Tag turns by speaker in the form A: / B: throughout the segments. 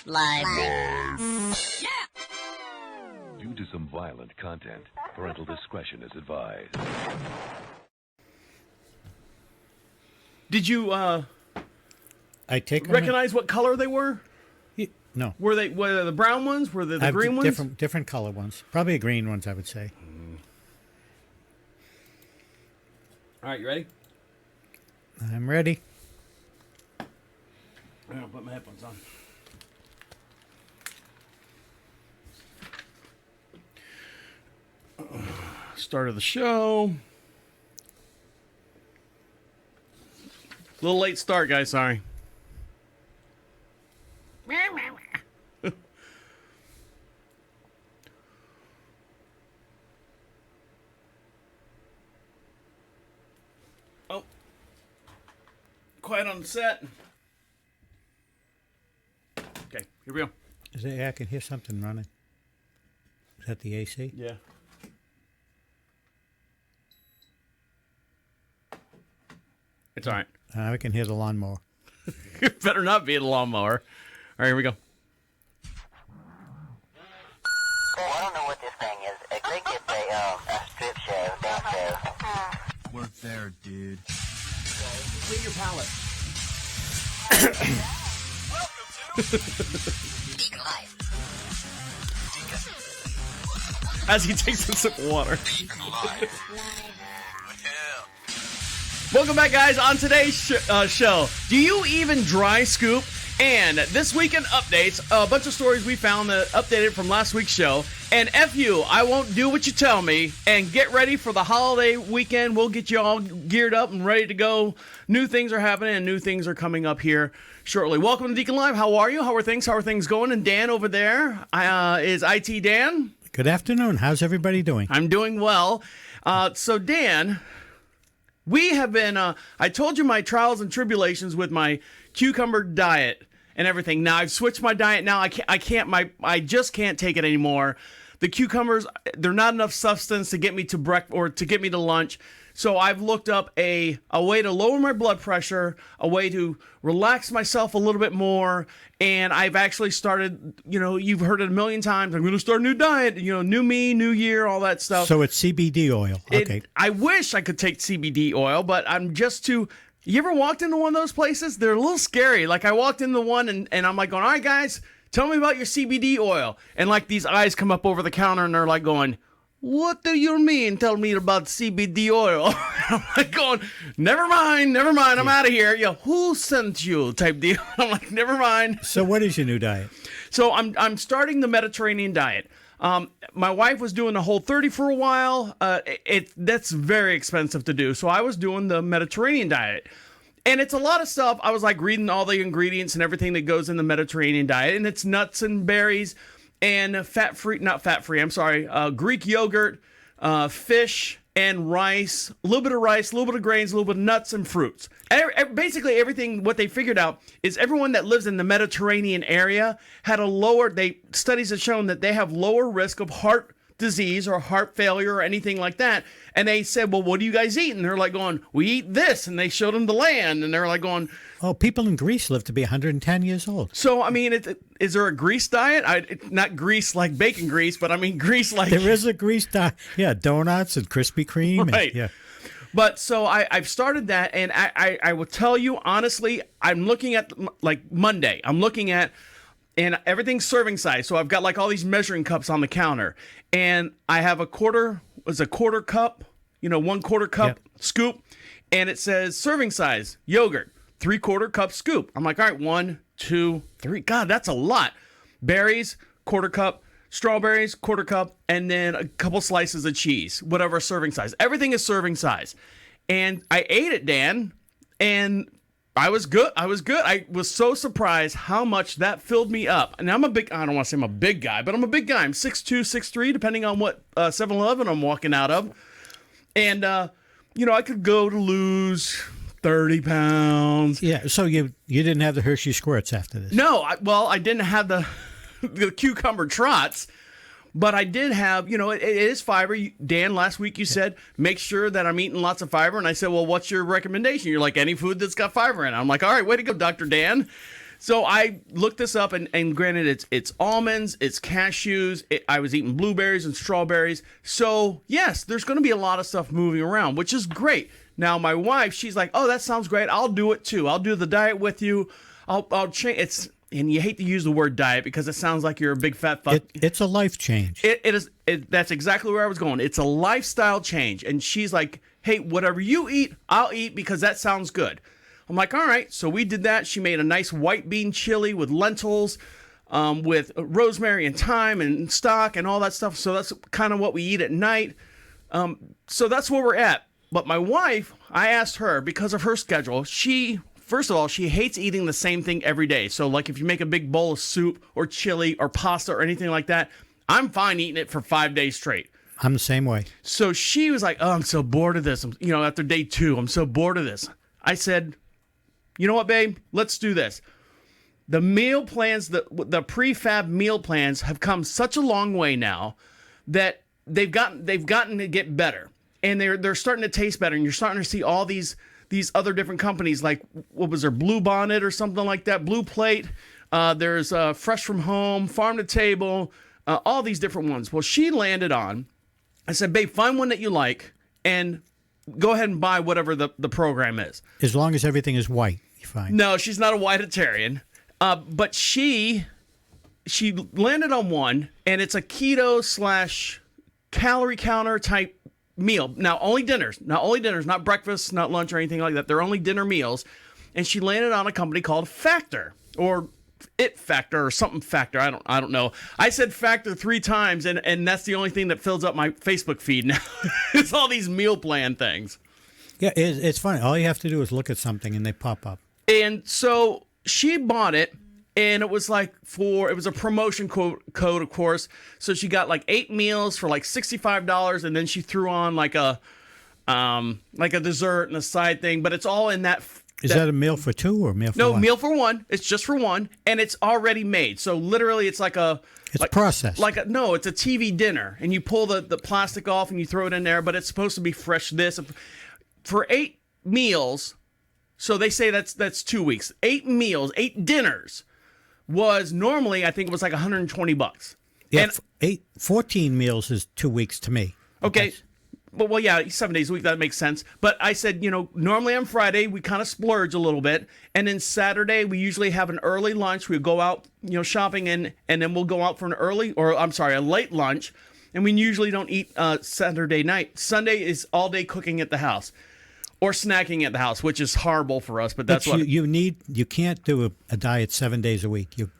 A: Live.
B: Due to some violent content, parental discretion is advised.
C: Did you
D: recognize
C: what color they were?
D: No.
C: Were they the brown ones? Were they the green ones?
D: Different color ones. Probably green ones, I would say.
C: All right, you ready?
D: I'm ready.
C: I'm gonna put my headphones on. Start of the show. A little late start, guys. Sorry. Oh. Quiet on the set. Okay, here we go.
D: I can hear something running. Is that the AC?
C: Yeah. It's all right.
D: I can hear the lawnmower.
C: It better not be the lawnmower. All right, here we go.
A: Oh, I don't know what this thing is. I think it's a strip show, dance show.
E: Work there, dude.
C: Clean your palate.
A: Welcome to DeaconLive.
C: As he takes a sip of water.
E: DeaconLive.
C: Welcome back, guys. On today's show, do you even dry scoop? And this weekend updates, a bunch of stories we found that updated from last week's show. And F you, I won't do what you tell me. And get ready for the holiday weekend. We'll get you all geared up and ready to go. New things are happening and new things are coming up here shortly. Welcome to Deacon Live. How are you? How are things? How are things going? And Dan over there is IT Dan.
D: Good afternoon. How's everybody doing?
C: I'm doing well. So Dan, we have been, I told you my trials and tribulations with my cucumber diet and everything. Now I've switched my diet now. I just can't take it anymore. The cucumbers, they're not enough substance to get me to breakfast or to get me to lunch. So I've looked up a way to lower my blood pressure, a way to relax myself a little bit more. And I've actually started, you've heard it a million times. I'm going to start a new diet, new me, new year, all that stuff.
D: So it's CBD oil. Okay.
C: I wish I could take CBD oil, but I'm just too... You ever walked into one of those places? They're a little scary. Like I walked into one and I'm like going, all right, guys, tell me about your CBD oil. And like these eyes come up over the counter and they're like going, what do you mean? Tell me about CBD oil. I'm like going, never mind. I'm out of here. Who sent you? Type deal. I'm like, never mind.
D: So what is your new diet?
C: So I'm starting the Mediterranean diet. My wife was doing the Whole30 for a while. That's very expensive to do. So I was doing the Mediterranean diet. And it's a lot of stuff. I was like reading all the ingredients and everything that goes in the Mediterranean diet. And it's nuts and berries and Greek yogurt, fish and rice, a little bit of grains, a little bit of nuts and fruits. Basically everything, what they figured out is everyone that lives in the Mediterranean area had studies have shown that they have lower risk of heart disease or heart failure or anything like that. And they said, well, what do you guys eat? And they're like going, we eat this. And they showed them the land and they're like going,
D: oh, people in Greece live to be 110 years old.
C: So, I mean, is there a Greece diet? Not Greece like bacon grease, but I mean Greece like...
D: There is a Greece diet. Yeah, donuts and Krispy Kreme.
C: Right.
D: Yeah.
C: But so I've started that, and I will tell you, honestly, I'm looking at, like, Monday. I'm looking at, and everything's serving size. So I've got, like, all these measuring cups on the counter. And I have a quarter cup, 1/4 cup scoop. And it says serving size, yogurt, 3/4 cup scoop. I'm like, all right, 1, 2, 3. God, that's a lot. Berries, 1/4 cup. Strawberries, 1/4 cup, and then a couple slices of cheese, whatever serving size. Everything is serving size. And I ate it, Dan, and I was good. I was so surprised how much that filled me up. And I don't want to say I'm a big guy, but I'm a big guy. I'm 6'2", 6'3", depending on what 7-Eleven I'm walking out of. And, I could go to lose 30 pounds.
D: Yeah, so you didn't have the Hershey squirts after this?
C: No, I didn't have the cucumber trots, but I did have, it is fiber. Dan, last week you said, make sure that I'm eating lots of fiber. And I said, well, what's your recommendation? You're like, any food that's got fiber in it. I'm like, all right, way to go, Dr. Dan. So I looked this up, and granted, it's almonds, it's cashews. I was eating blueberries and strawberries. So yes, there's going to be a lot of stuff moving around, which is great. Now my wife, she's like, "Oh, that sounds great. I'll do it too. I'll do the diet with you. I'll change." And you hate to use the word diet because it sounds like you're a big fat fuck.
D: It's a life change.
C: It is. That's exactly where I was going. It's a lifestyle change. And she's like, "Hey, whatever you eat, I'll eat because that sounds good." I'm like, all right. So we did that. She made a nice white bean chili with lentils, with rosemary and thyme and stock and all that stuff. So that's kind of what we eat at night. So that's where we're at. But my wife, I asked her, because of her schedule, first of all, she hates eating the same thing every day. So like if you make a big bowl of soup or chili or pasta or anything like that, I'm fine eating it for 5 days straight.
D: I'm the same way.
C: So she was like, "Oh, I'm so bored of this. After day 2, I'm so bored of this." I said, "You know what, babe? Let's do this." The meal plans, the prefab meal plans have come such a long way now that they've gotten to get better. And they're starting to taste better. And you're starting to see all these other different companies, like, what was there, Blue Bonnet or something like that, Blue Plate. There's Fresh from Home, Farm to Table, all these different ones. Well, she landed on, I said, "Babe, find one that you like and go ahead and buy whatever the program is."
D: As long as everything is white, you find.
C: No, she's not a whiteitarian. But she landed on one, and it's a keto / calorie counter type meal. Now, only dinners, not breakfast, not lunch or anything like that. They're only dinner meals. And she landed on a company called Factor, or It Factor, or something Factor. I don't know. I said Factor 3 times, and that's the only thing that fills up my Facebook feed now. It's all these meal plan things.
D: Yeah, it's funny. All you have to do is look at something, and they pop up.
C: And so she bought it, and it was like it was a promotion code, of course. So she got like 8 meals for like $65, and then she threw on like a dessert and a side thing. But it's all in that.
D: Is that a meal for 2 or meal for 1?
C: No, meal for 1. It's just for 1, and it's already made. So literally, it's like
D: processed.
C: No, it's a TV dinner, and you pull the plastic off and you throw it in there. But it's supposed to be fresh. For 8 meals. So they say that's 2 weeks. 8 meals, 8 dinners was normally, I think it was like $120.
D: Yeah, 14 meals is 2 weeks to me.
C: Okay. Well, yeah, 7 days a week, that makes sense. But I said, normally on Friday, we kind of splurge a little bit. And then Saturday, we usually have an early lunch. We go out, shopping, and then we'll go out for a late lunch. And we usually don't eat Saturday night. Sunday is all day cooking at the house. Or snacking at the house, which is horrible for us, but that's what
D: you can't do a diet 7 days a week. You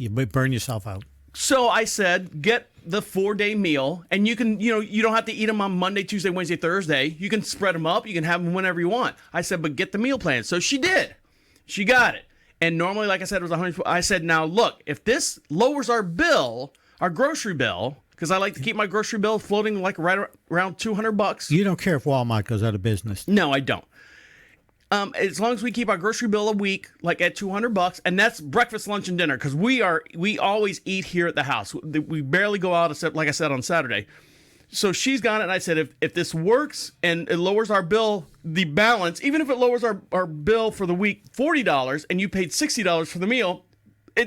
D: burn yourself out.
C: So I said, get the 4-day meal, and you can, you don't have to eat them on Monday, Tuesday, Wednesday, Thursday. You can spread them up. You can have them whenever you want. I said, but get the meal plan. So she did. She got it. And normally, like I said, it was $100. I said, now look, if this lowers our grocery bill, because I like to keep my grocery bill floating like right around $200.
D: You don't care if Walmart goes out of business.
C: No, I don't. As long as we keep our grocery bill a week like at $200, and that's breakfast, lunch, and dinner, because we always eat here at the house. We barely go out except, like I said, on Saturday. So she's got it, and I said, if this works and it lowers our bill, the balance, even if it lowers our bill for the week $40 and you paid $60 for the meal,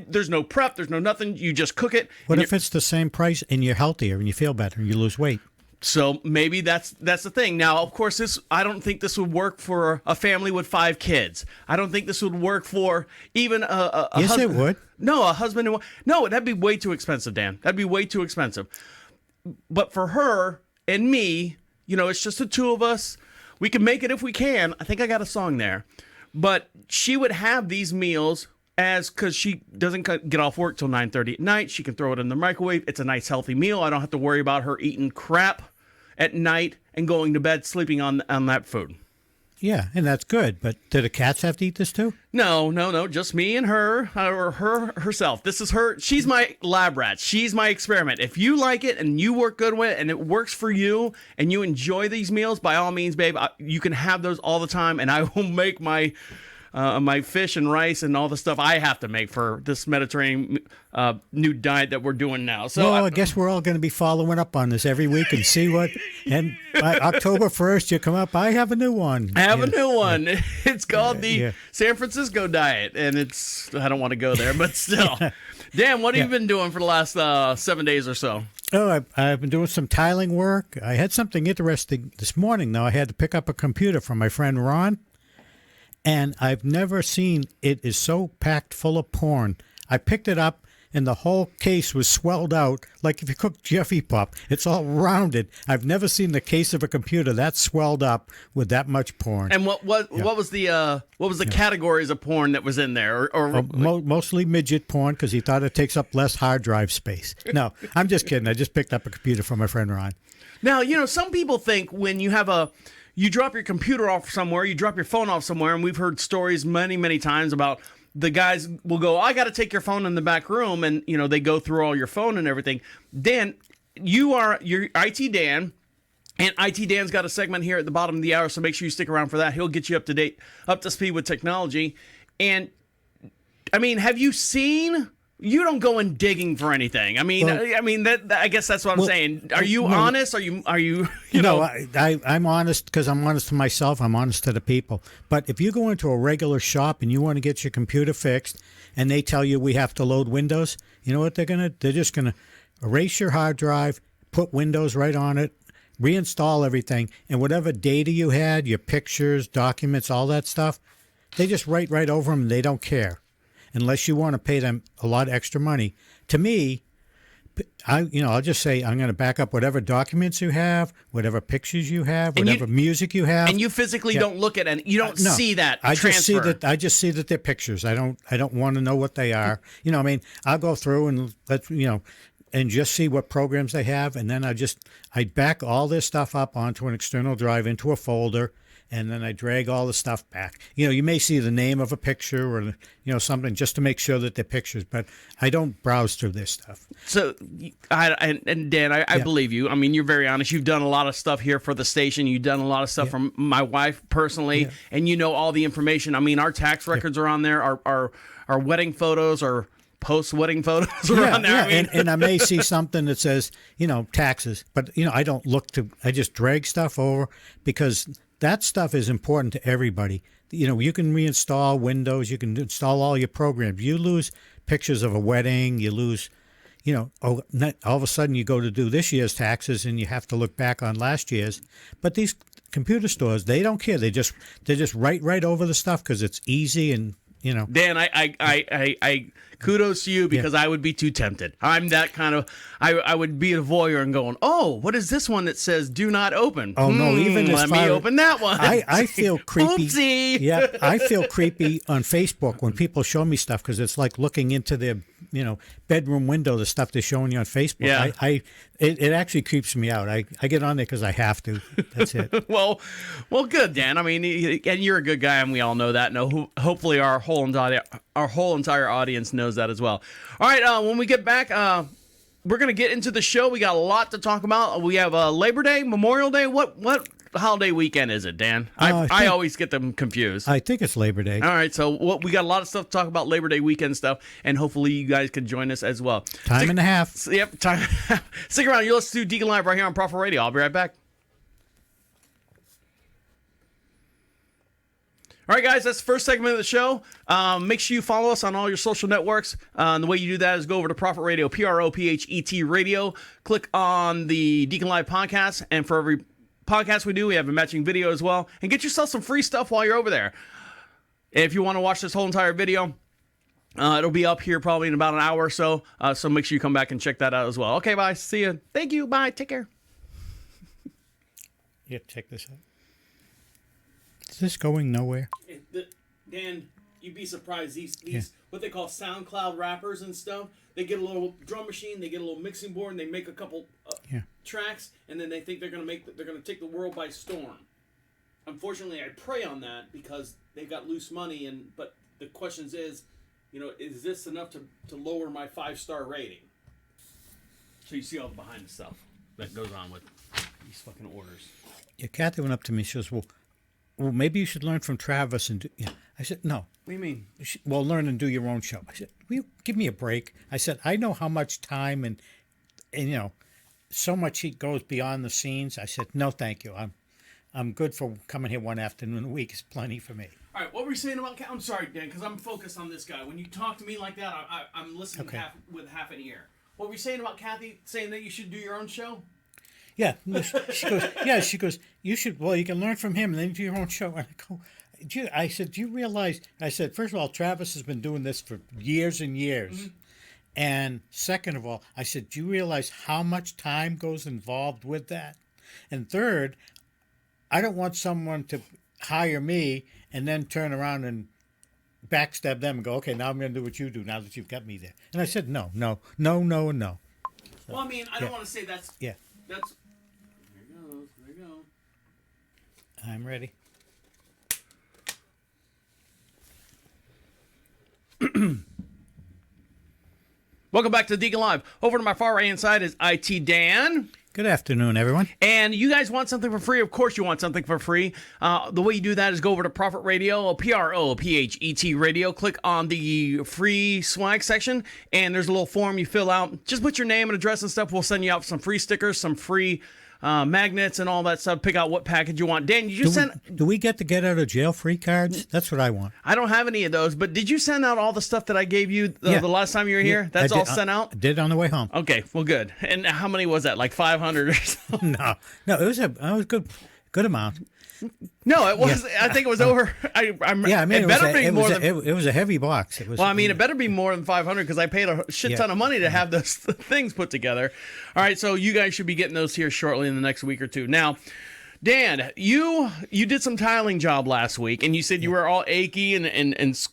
C: there's no prep, there's no nothing. You just cook it.
D: What if it's the same price and you're healthier and you feel better and you lose weight?
C: So maybe that's the thing. Now, of course, I don't think this would work for a family with 5 kids. I don't think this would work for even a
D: yes,
C: husband.
D: it would.
C: No, a husband and wife. No, that'd be way too expensive, Dan. That'd be way too expensive. But for her and me, it's just the 2 of us. We can make it if we can. I think I got a song there. But she would have these meals because she doesn't get off work till 9:30 at night. She can throw it in the microwave. It's a nice, healthy meal. I don't have to worry about her eating crap at night and going to bed sleeping on that food.
D: Yeah, and that's good. But do the cats have to eat this too?
C: No. Just me and her, or her herself. This is her. She's my lab rat. She's my experiment. If you like it and you work good with it and it works for you and you enjoy these meals, by all means, babe, you can have those all the time. And I will make my my fish and rice and all the stuff I have to make for this Mediterranean new diet that we're doing now. So
D: well, I guess we're all going to be following up on this every week and see what. And by October 1st, you come up. I have a new one.
C: I have a new one. It's called the
D: Yeah.
C: San Francisco diet, and I don't want to go there, but still. Dan, what have you been doing for the last 7 days or so?
D: Oh, I've been doing some tiling work. I had something interesting this morning, though. I had to pick up a computer from my friend Ron, and I've never seen it is so packed full of porn. I picked it up, and the whole case was swelled out like if you cook Jeffy Pop. It's all rounded. I've never seen the case of a computer that swelled up with that much porn.
C: And what was the categories of porn that was in there? Or
D: Mostly midget porn because he thought it takes up less hard drive space. No, I'm just kidding. I just picked up a computer from my friend Ron.
C: Now, some people think when you drop your computer off somewhere, you drop your phone off somewhere, and we've heard stories many, many times about the guys will go, I got to take your phone in the back room, and, they go through all your phone and everything. Dan, you're IT Dan, and IT Dan's got a segment here at the bottom of the hour, so make sure you stick around for that. He'll get you up to date, up to speed with technology. And, have you seen... You don't go in digging for anything. I guess that's what I'm saying. Are you honest? Are you?
D: I'm honest because I'm honest to myself. I'm honest to the people. But if you go into a regular shop and you want to get your computer fixed, and they tell you we have to load Windows, you know what they're gonna? They're just gonna erase your hard drive, put Windows right on it, reinstall everything, and whatever data you had, your pictures, documents, all that stuff, they just write right over them. And they don't care. Unless you want to pay them a lot of extra money. To me, I'll just say I'm going to back up whatever documents you have, whatever pictures you have, whatever music you have.
C: And you physically don't look at it. You don't see that transfer.
D: I just see that they're pictures. I don't want to know what they are. I'll go through and and just see what programs they have, and then I back all this stuff up onto an external drive into a folder. And then I drag all the stuff back. You may see the name of a picture or, something just to make sure that they're pictures, but I don't browse through this stuff.
C: So, Dan, I believe you. You're very honest. You've done a lot of stuff here for the station. You've done a lot of stuff for my wife personally, and all the information. Our tax records are on there. Our wedding photos are post-wedding photos are on there.
D: And I may see something that says, taxes, but, I don't I just drag stuff over because that stuff is important to everybody. You can reinstall Windows. You can install all your programs. You lose pictures of a wedding. You lose, all of a sudden you go to do this year's taxes and you have to look back on last year's. But these computer stores, they don't care. They just write right over the stuff because it's easy and,
C: Dan, I kudos to you because I would be too tempted. I'm that kind of. I would be a voyeur and going, oh, what is this one that says "Do not open"?
D: Oh no, even
C: let me open that one.
D: I feel creepy.
C: Oopsie.
D: Yeah, I feel creepy on Facebook when people show me stuff because it's like looking into their bedroom window. The stuff they're showing you on Facebook.
C: Yeah.
D: It actually creeps me out. I get on there because I have to. That's it.
C: well, good, Dan. And you're a good guy, and we all know that. No, hopefully our whole entire audience knows that as well. All right, when we get back, we're gonna get into the show. We got a lot to talk about. We have Labor Day, Memorial Day. What holiday weekend is it, Dan? I always get them confused.
D: I think it's Labor Day.
C: All right, so we got a lot of stuff to talk about Labor Day weekend stuff, and hopefully you guys can join us as well.
D: Time and a half.
C: Yep, time. Stick around. You're listening to Deacon Live right here on Prophet Radio. I'll be right back. All right, guys, that's the first segment of the show. Make sure you follow us on all your social networks. And the way you do that is go over to Prophet Radio, PROPHET Radio. Click on the Deacon Live podcast. And for every podcast we do, we have a matching video as well. And get yourself some free stuff while you're over there. If you want to watch this whole entire video, it'll be up here probably in about an hour or so. So make sure you come back and check that out as well. Okay, bye. See you. Thank you. Bye. Take care.
D: Yeah, check this out. Is this going nowhere?
C: Dan, you'd be surprised. These what they call SoundCloud rappers and stuff. They get a little drum machine, they get a little mixing board, and they make a couple tracks, and then they think they're gonna take the world by storm. Unfortunately, I pray on that because they've got loose money. But the question is, is this enough to lower my 5-star rating? So you see all the behind the stuff that goes on with these fucking orders.
D: Yeah, Kathy went up to me. She goes, well, maybe you should learn from Travis. And I said, no.
C: What do you mean?
D: Well, learn and do your own show. I said, will you give me a break? I said, I know how much time and so much he goes beyond the scenes. I said, no, thank you. I'm good for coming here one afternoon a week. Is plenty for me.
C: All right, what were you saying about? I'm sorry, Dan, because I'm focused on this guy. When you talk to me like that, I'm listening with half an ear. What were you saying about Kathy saying that you should do your own show?
D: Yeah, she goes. Yeah, she goes. You should. Well, you can learn from him and then do your own show. And I go. I said, do you realize? I said, first of all, Travis has been doing this for years and years. Mm-hmm. And second of all, I said, do you realize how much time goes involved with that? And third, I don't want someone to hire me and then turn around and backstab them and go, okay, now I'm going to do what you do now that you've got me there. And I said, no. So,
C: well, I mean, I don't want to say that's...
D: Yeah.
C: That's... There you go.
D: I'm ready.
C: Welcome back to Deacon Live. Over to my far right hand side is IT Dan.
D: Good afternoon, everyone.
C: And you guys want something for free? Of course you want something for free. The way you do that is go over to Prophet Radio, PROPHET Radio. Click on the free swag section, and there's a little form you fill out. Just put your name and address and stuff. We'll send you out some free stickers, some free magnets and all that stuff. Pick out what package you want. Dan, you just
D: do we get out of jail free cards? That's what I want.
C: I don't have any of those, but did you send out all the stuff that I gave you the last time you were here? That's all sent out?
D: I did on the way home.
C: Okay, well, good. And how many was that? Like 500 or something?
D: No, it was a good amount.
C: No, it was. Yeah. I think it was over.
D: It was a heavy box.
C: It better be more than 500 because I paid a shit ton of money to have those things put together. All right, so you guys should be getting those here shortly in the next week or two. Now, Dan, you did some tiling job last week, and you said you were all achy and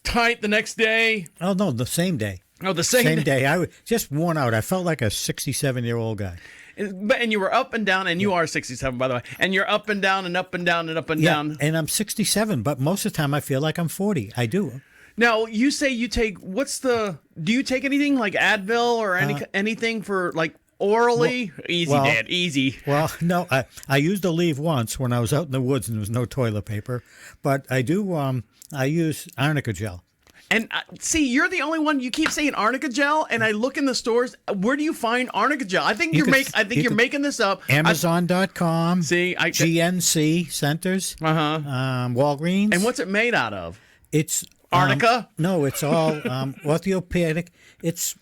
C: tight the next day.
D: Oh no, the same day.
C: Oh, the same
D: day. I was just worn out. I felt like a 67-year-old guy.
C: And you were up and down, and you are 67, by the way. And you're up and down and up and down and up and down.
D: And I'm 67, but most of the time I feel like I'm 40. I do.
C: Now, you say you take, do you take anything like Advil or anything for like orally? Dad, easy.
D: Well, no, I used Aleve once when I was out in the woods and there was no toilet paper. But I do, I use arnica gel.
C: And see, you're the only one. You keep saying arnica gel, and I look in the stores. Where do you find arnica gel? I think you're making this up.
D: Amazon.com. GNC centers. Walgreens.
C: And what's it made out of?
D: It's
C: arnica.
D: No, it's all orthopedic. It's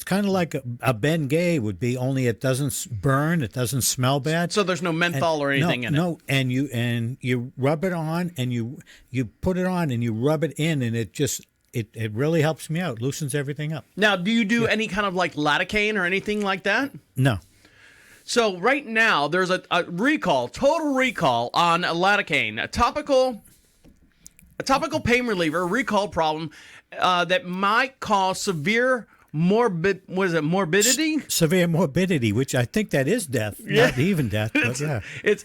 D: kind of like a Ben Gay would be, only it doesn't burn, it doesn't smell bad.
C: So there's no menthol or anything in it.
D: No, and you rub it on, and you put it on, and you rub it in, and it really helps me out, loosens everything up.
C: Now, do you do any kind of like lidocaine or anything like that?
D: No.
C: So right now there's a total recall on lidocaine, a topical pain reliever, recall problem that might cause severe morbidity?
D: Severe morbidity, which I think that is death, not even death, but yeah.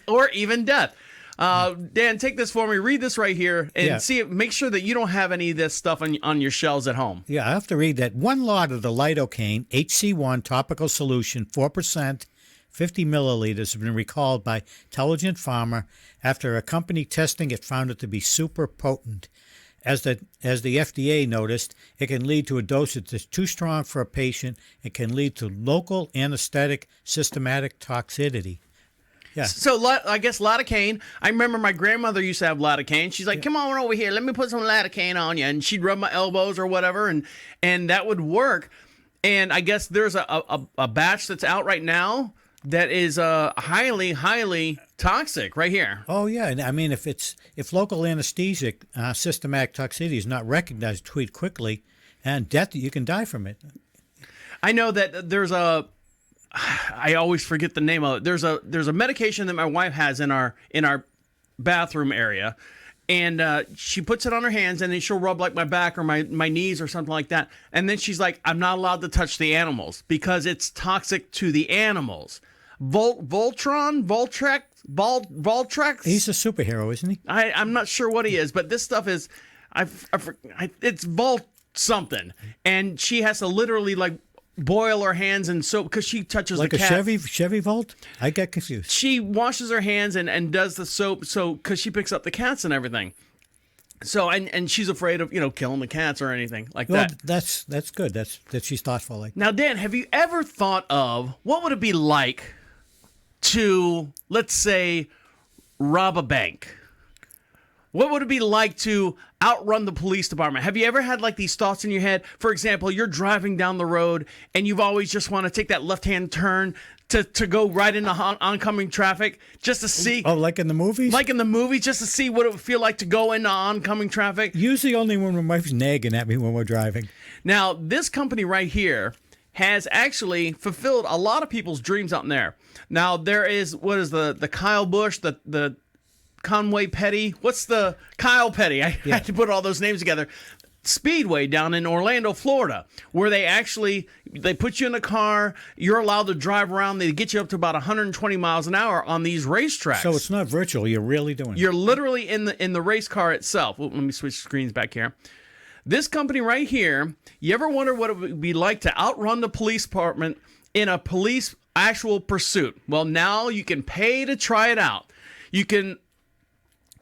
C: Or even death. Dan, take this for me. Read this right here and see it. Make sure that you don't have any of this stuff on your shelves at home.
D: Yeah, I have to read that. One lot of the lidocaine HC1 topical solution, 4%, 50 milliliters, has been recalled by Intelligent Pharma after a company testing it found it to be super potent. As the FDA noticed, it can lead to a dosage that's too strong for a patient. It can lead to local anesthetic systematic toxicity. Yeah.
C: So I guess lidocaine. I remember my grandmother used to have lidocaine. She's like, "Come on over here, let me put some lidocaine on you," and she'd rub my elbows or whatever, and that would work. And I guess there's a batch that's out right now that is highly toxic right here.
D: Oh yeah, and I mean if local anesthetic systematic toxicity is not treated quickly, and death, you can die from it.
C: I know that there's I always forget the name of it. There's a medication that my wife has in our bathroom area, and she puts it on her hands, and then she'll rub like my back or my knees or something like that. And then she's like, "I'm not allowed to touch the animals because it's toxic to the animals." Voltrex.
D: He's a superhero, isn't he?
C: I'm not sure what he is, but this stuff is, it's Volt something, and she has to literally like boil her hands in soap because she touches
D: like
C: the cat.
D: Like a Chevy Volt? I get confused.
C: She washes her hands and does the soap because she picks up the cats and everything. So and she's afraid of killing the cats or anything like
D: Well,
C: that.
D: that's good. That she's thoughtful like.
C: Now, Dan, have you ever thought of what would it be like to, let's say, rob a bank? What would it be like to outrun the police department? Have you ever had like these thoughts in your head? For example, you're driving down the road and you've always just want to take that left-hand turn to go right into oncoming traffic just to see.
D: Oh, like in the movies?
C: Like in the movie, just to see what it would feel like to go into oncoming traffic.
D: Usually only when my wife's nagging at me when we're driving.
C: Now, this company right here has actually fulfilled a lot of people's dreams out in there. Now, there is, what is the Kyle Busch, the Conway Petty, what's the Kyle Petty? I had to put all those names together. Speedway down in Orlando, Florida, where they put you in a car, you're allowed to drive around, they get you up to about 120 miles an hour on these racetracks.
D: So it's not virtual, you're really doing it.
C: You're literally in the race car itself. Let me switch screens back here. This company right here, you ever wonder what it would be like to outrun the police department in a police actual pursuit? Well, now you can pay to try it out. You can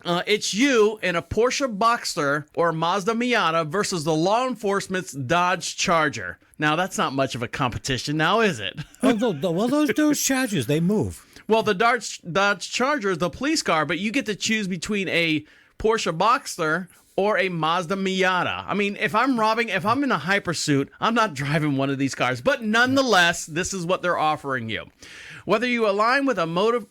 C: it's you in a Porsche Boxster or a Mazda Miata versus the law enforcement's Dodge Charger. Now, that's not much of a competition now, is it?
D: Well, those Chargers, they move.
C: Well, the Dodge Charger is the police car, but you get to choose between a Porsche Boxster or a Mazda Miata. I mean, if I'm in a hypersuit, I'm not driving one of these cars. But nonetheless, this is what they're offering you. Whether you align with automotive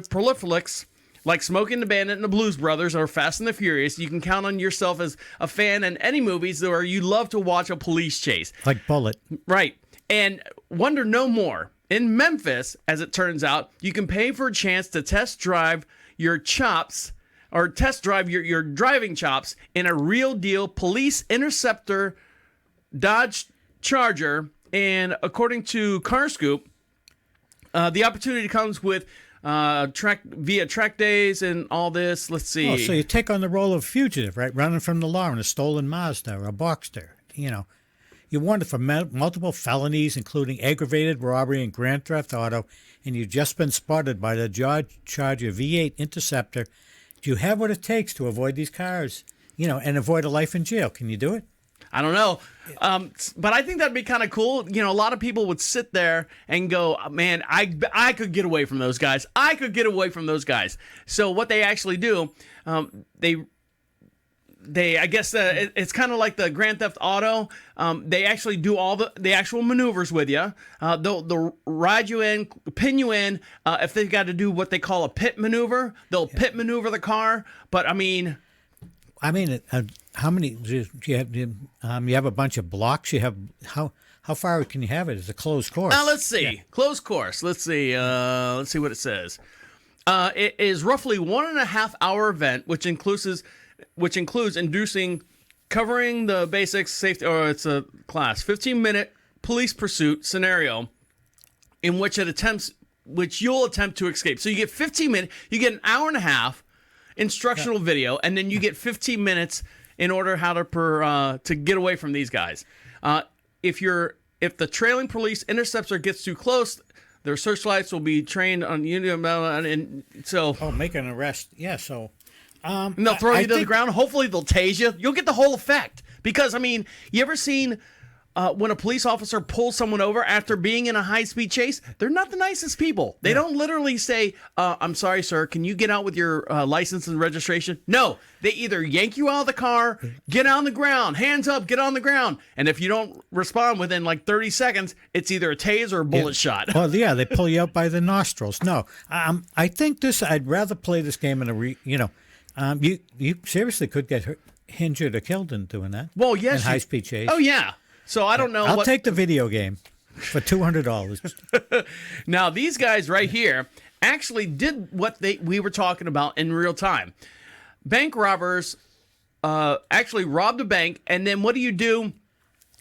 C: prolifics like Smokey and the Bandit and the Blues Brothers or Fast and the Furious, you can count on yourself as a fan in any movies where you love to watch a police chase.
D: Like Bullet.
C: Right. And wonder no more. In Memphis, as it turns out, you can pay for a chance to test drive your chops or test drive your driving chops in a real deal police interceptor Dodge Charger. And according to CarScoop, the opportunity comes with track days and all this. Let's see.
D: Oh, so you take on the role of fugitive, right? Running from the law in a stolen Mazda or a Boxster. You wanted for multiple felonies, including aggravated robbery and grand theft auto, and you've just been spotted by the Dodge Charger V8 Interceptor. Do you have what it takes to avoid these cars, and avoid a life in jail? Can you do it?
C: I don't know. But I think that'd be kind of cool. A lot of people would sit there and go, man, I could get away from those guys. I could get away from those guys. So what they actually do, they I guess it's kind of like the Grand Theft Auto. They actually do all the actual maneuvers with you. They'll ride you in, pin you in. If they've got to do what they call a pit maneuver, they'll pit maneuver the car. But how many do you have? You have a bunch of blocks. You have how far can you have it? It's a closed course. Now let's see.
D: Yeah.
C: Closed course. Let's see. Let's see what it says. It is roughly 1.5 hour event, which includes covering the basics, safety, or it's a class 15-minute police pursuit scenario in which you'll attempt to escape. So you get 15 minutes. You get an hour and a half instructional video, and then you get 15 minutes in order how to get away from these guys. If the trailing police interceptor gets too close, their searchlights will be trained on you, and so.
D: Oh, make an arrest. Yeah. So.
C: And they'll throw you to the ground. Hopefully, they'll tase you. You'll get the whole effect. Because you ever seen when a police officer pulls someone over after being in a high-speed chase? They're not the nicest people. They don't literally say, "I'm sorry, sir. Can you get out with your license and registration?" No, they either yank you out of the car, get on the ground, hands up, get on the ground, and if you don't respond within like 30 seconds, it's either a tase or a bullet shot.
D: Well, yeah, they pull you out by the nostrils. No, I think I'd rather play this game in you seriously could get injured or killed in doing that.
C: Well, yes.
D: In high-speed chase.
C: Oh, yeah. So I don't know.
D: I'll take the video game for $200.
C: Now, these guys right here actually did what we were talking about in real time. Bank robbers actually robbed a bank, and then what do?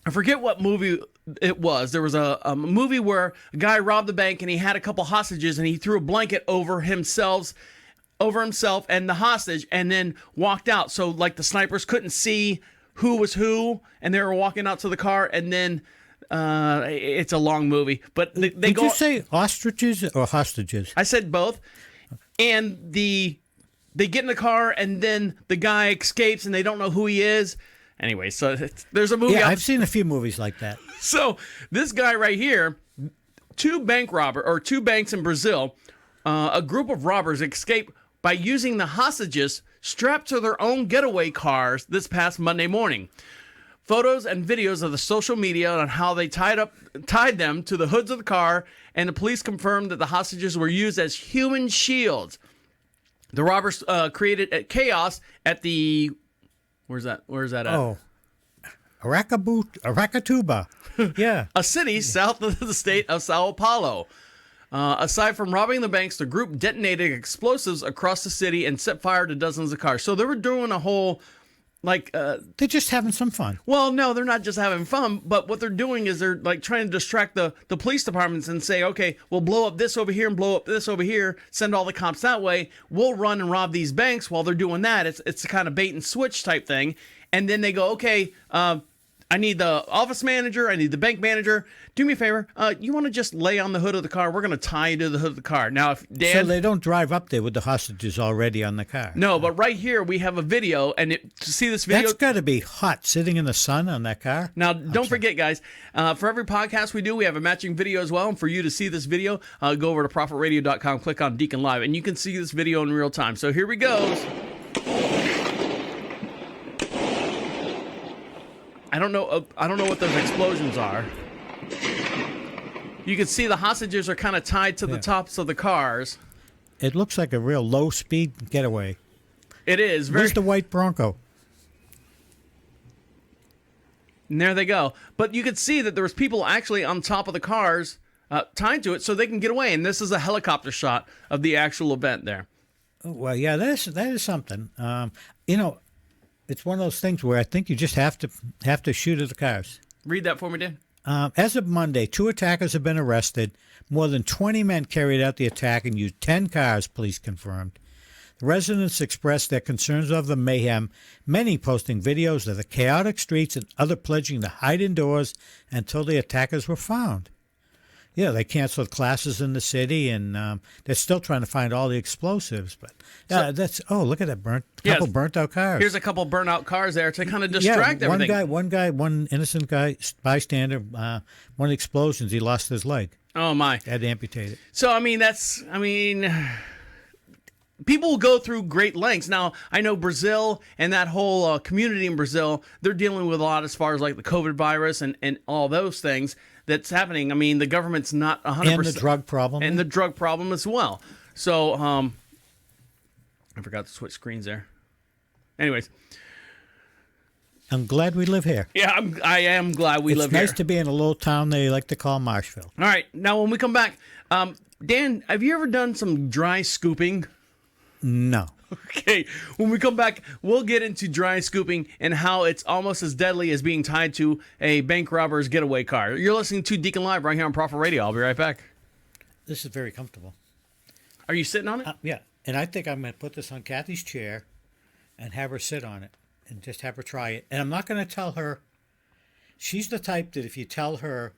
C: I forget what movie it was. There was a movie where a guy robbed the bank, and he had a couple hostages, and he threw a blanket over himself and the hostage, and then walked out. So like the snipers couldn't see who was who, and they were walking out to the car, and then it's a long movie. But
D: Did you say ostriches or hostages?
C: I said both. And the they get in the car, and then the guy escapes, and they don't know who he is. Anyway, so there's a movie.
D: Yeah,
C: out.
D: I've seen a few movies like that.
C: So this guy right here, two banks in Brazil, a group of robbers escaped by using the hostages strapped to their own getaway cars this past Monday morning. Photos and videos of the social media on how they tied them to the hoods of the car, and the police confirmed that the hostages were used as human shields. The robbers created chaos at the... Where's that at?
D: Oh, Aracatuba. Yeah.
C: A city south of the state of Sao Paulo. Aside from robbing the banks, the group detonated explosives across the city and set fire to dozens of cars. So they were doing a whole,
D: they're just having some fun.
C: Well, no, they're not just having fun, but what they're doing is they're like trying to distract the police departments and say, okay, we'll blow up this over here and blow up this over here, send all the cops that way. We'll run and rob these banks while they're doing that. It's a kind of bait and switch type thing. And then they go, okay, I need the office manager. I need the bank manager. Do me a favor. You want to just lay on the hood of the car? We're going to tie you to the hood of the car. Now, if Dan...
D: So they don't drive up there with the hostages already on the car.
C: No, but right here we have a video, and to see this video...
D: That's got to be hot, sitting in the sun on that car.
C: Now, don't forget, guys, for every podcast we do, we have a matching video as well. And for you to see this video, go over to ProfitRadio.com, click on DeaconLive, and you can see this video in real time. So here we go. I don't know what those explosions are. You can see the hostages are kind of tied to the tops of the cars.
D: It looks like a real low-speed getaway.
C: It is.
D: Where's the white Bronco?
C: And there they go. But you could see that there was people actually on top of the cars tied to it so they can get away. And this is a helicopter shot of the actual event there.
D: Well, yeah, that is something. It's one of those things where I think you just have to shoot at the cars.
C: Read that for me, Dan.
D: As of Monday, 2 attackers have been arrested. More than 20 men carried out the attack and used 10 cars, police confirmed. The residents expressed their concerns of the mayhem, many posting videos of the chaotic streets and others pledging to hide indoors until the attackers were found. Yeah, they canceled classes in the city, and they're still trying to find all the explosives. But look at that couple burnt out cars.
C: Here's a couple burnt out cars there to kind of distract everything.
D: One innocent guy, bystander, one of the explosions, he lost his leg.
C: Oh my!
D: Had to amputate it.
C: So people go through great lengths. Now, I know Brazil and that whole community in Brazil, they're dealing with a lot as far as like the COVID virus and all those things that's happening. I mean, the government's not 100%.
D: And the drug problem.
C: And the drug problem as well. So, I forgot to switch screens there. Anyways.
D: I'm glad we live here.
C: Yeah, I am glad we live here.
D: It's nice to be in a little town they like to call Marshville.
C: All right. Now, when we come back, Dan, have you ever done some dry scooping?
D: No.
C: Okay, when we come back, we'll get into dry scooping and how it's almost as deadly as being tied to a bank robber's getaway car. You're listening to Deacon Live right here on Profit Radio. I'll be right back.
D: This is very comfortable.
C: Are you sitting on it?
D: Yeah, and I think I'm going to put this on Kathy's chair and have her sit on it and just have her try it. And I'm not going to tell her. She's the type that if you tell her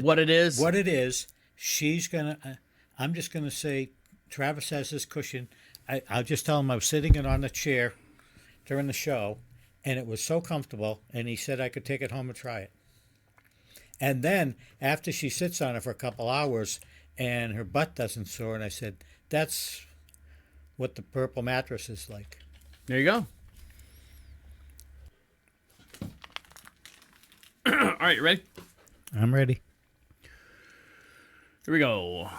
C: what it is,
D: she's going to. I'm just going to say, Travis has this cushion. I'll just tell him I was sitting it on the chair during the show, and it was so comfortable, and he said I could take it home and try it. And then, after she sits on it for a couple hours, and her butt doesn't sore, and I said, that's what the purple mattress is like.
C: There you go. All right, you ready?
D: I'm ready.
C: Here we go.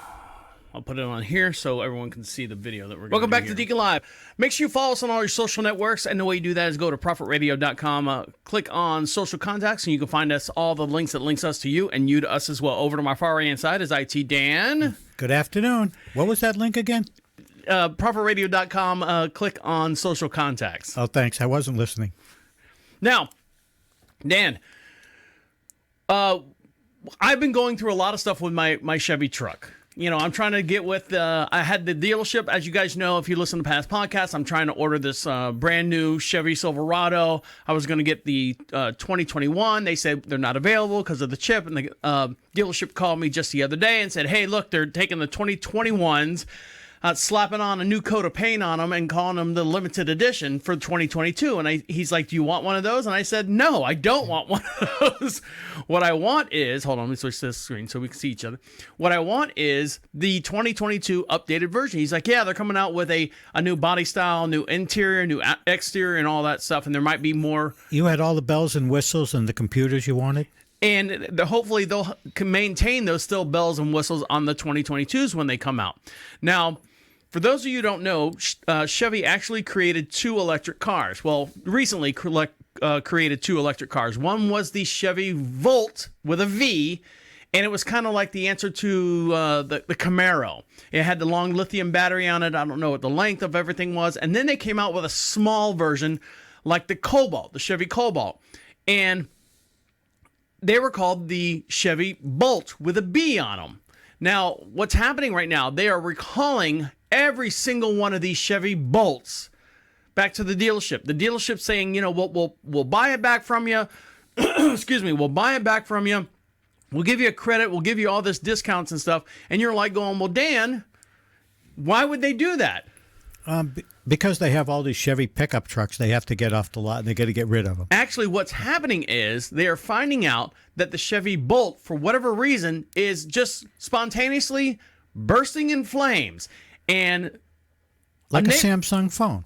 C: I'll put it on here so everyone can see the video that we're going to do. Welcome back to Deacon Live. Make sure you follow us on all your social networks, and the way you do that is go to ProfitRadio.com, click on social contacts, and you can find us all the links that links us to you and you to us as well. Over to my far right-hand side is IT Dan.
D: Good afternoon. What was that link again?
C: ProfitRadio.com, click on social contacts.
D: Oh, thanks. I wasn't listening.
C: Now, Dan, I've been going through a lot of stuff with my Chevy truck. You know, I'm trying to get with, I had the dealership, as you guys know, if you listen to past podcasts, I'm trying to order this brand new Chevy Silverado. I was going to get the 2021. They said they're not available because of the chip. And the dealership called me just the other day and said, hey, look, they're taking the 2021s. slapping on a new coat of paint on them and calling them the limited edition for 2022. And he's like, do you want one of those? And I said, no, I don't want one of those. What I want is, hold on, let me switch this screen so we can see each other. What I want is the 2022 updated version. He's like, yeah, they're coming out with a new body style, new interior, new exterior, and all that stuff. And there might be more.
D: You had all the bells and whistles and the computers you wanted?
C: And hopefully they'll maintain those still bells and whistles on the 2022s when they come out. Now, for those of you who don't know, Chevy actually created 2 electric cars. Well, recently created 2 electric cars. One was the Chevy Volt with a V, and it was kind of like the answer to the Camaro. It had the long lithium battery on it. I don't know what the length of everything was. And then they came out with a small version like the Cobalt, the Chevy Cobalt. And they were called the Chevy Bolt with a B on them. Now, what's happening right now, they are recalling every single one of these Chevy Bolts back to the dealership. The dealership saying, you know, we'll buy it back from you. Excuse me, we'll buy it back from you. We'll give you a credit. We'll give you all this discounts and stuff. And you're like going, well, Dan, why would they do that?
D: Because they have all these Chevy pickup trucks they have to get off the lot, and they got to get rid of them.
C: Actually, what's happening is they are finding out that the Chevy Bolt, for whatever reason, is just spontaneously bursting in flames. And
D: like a Samsung phone.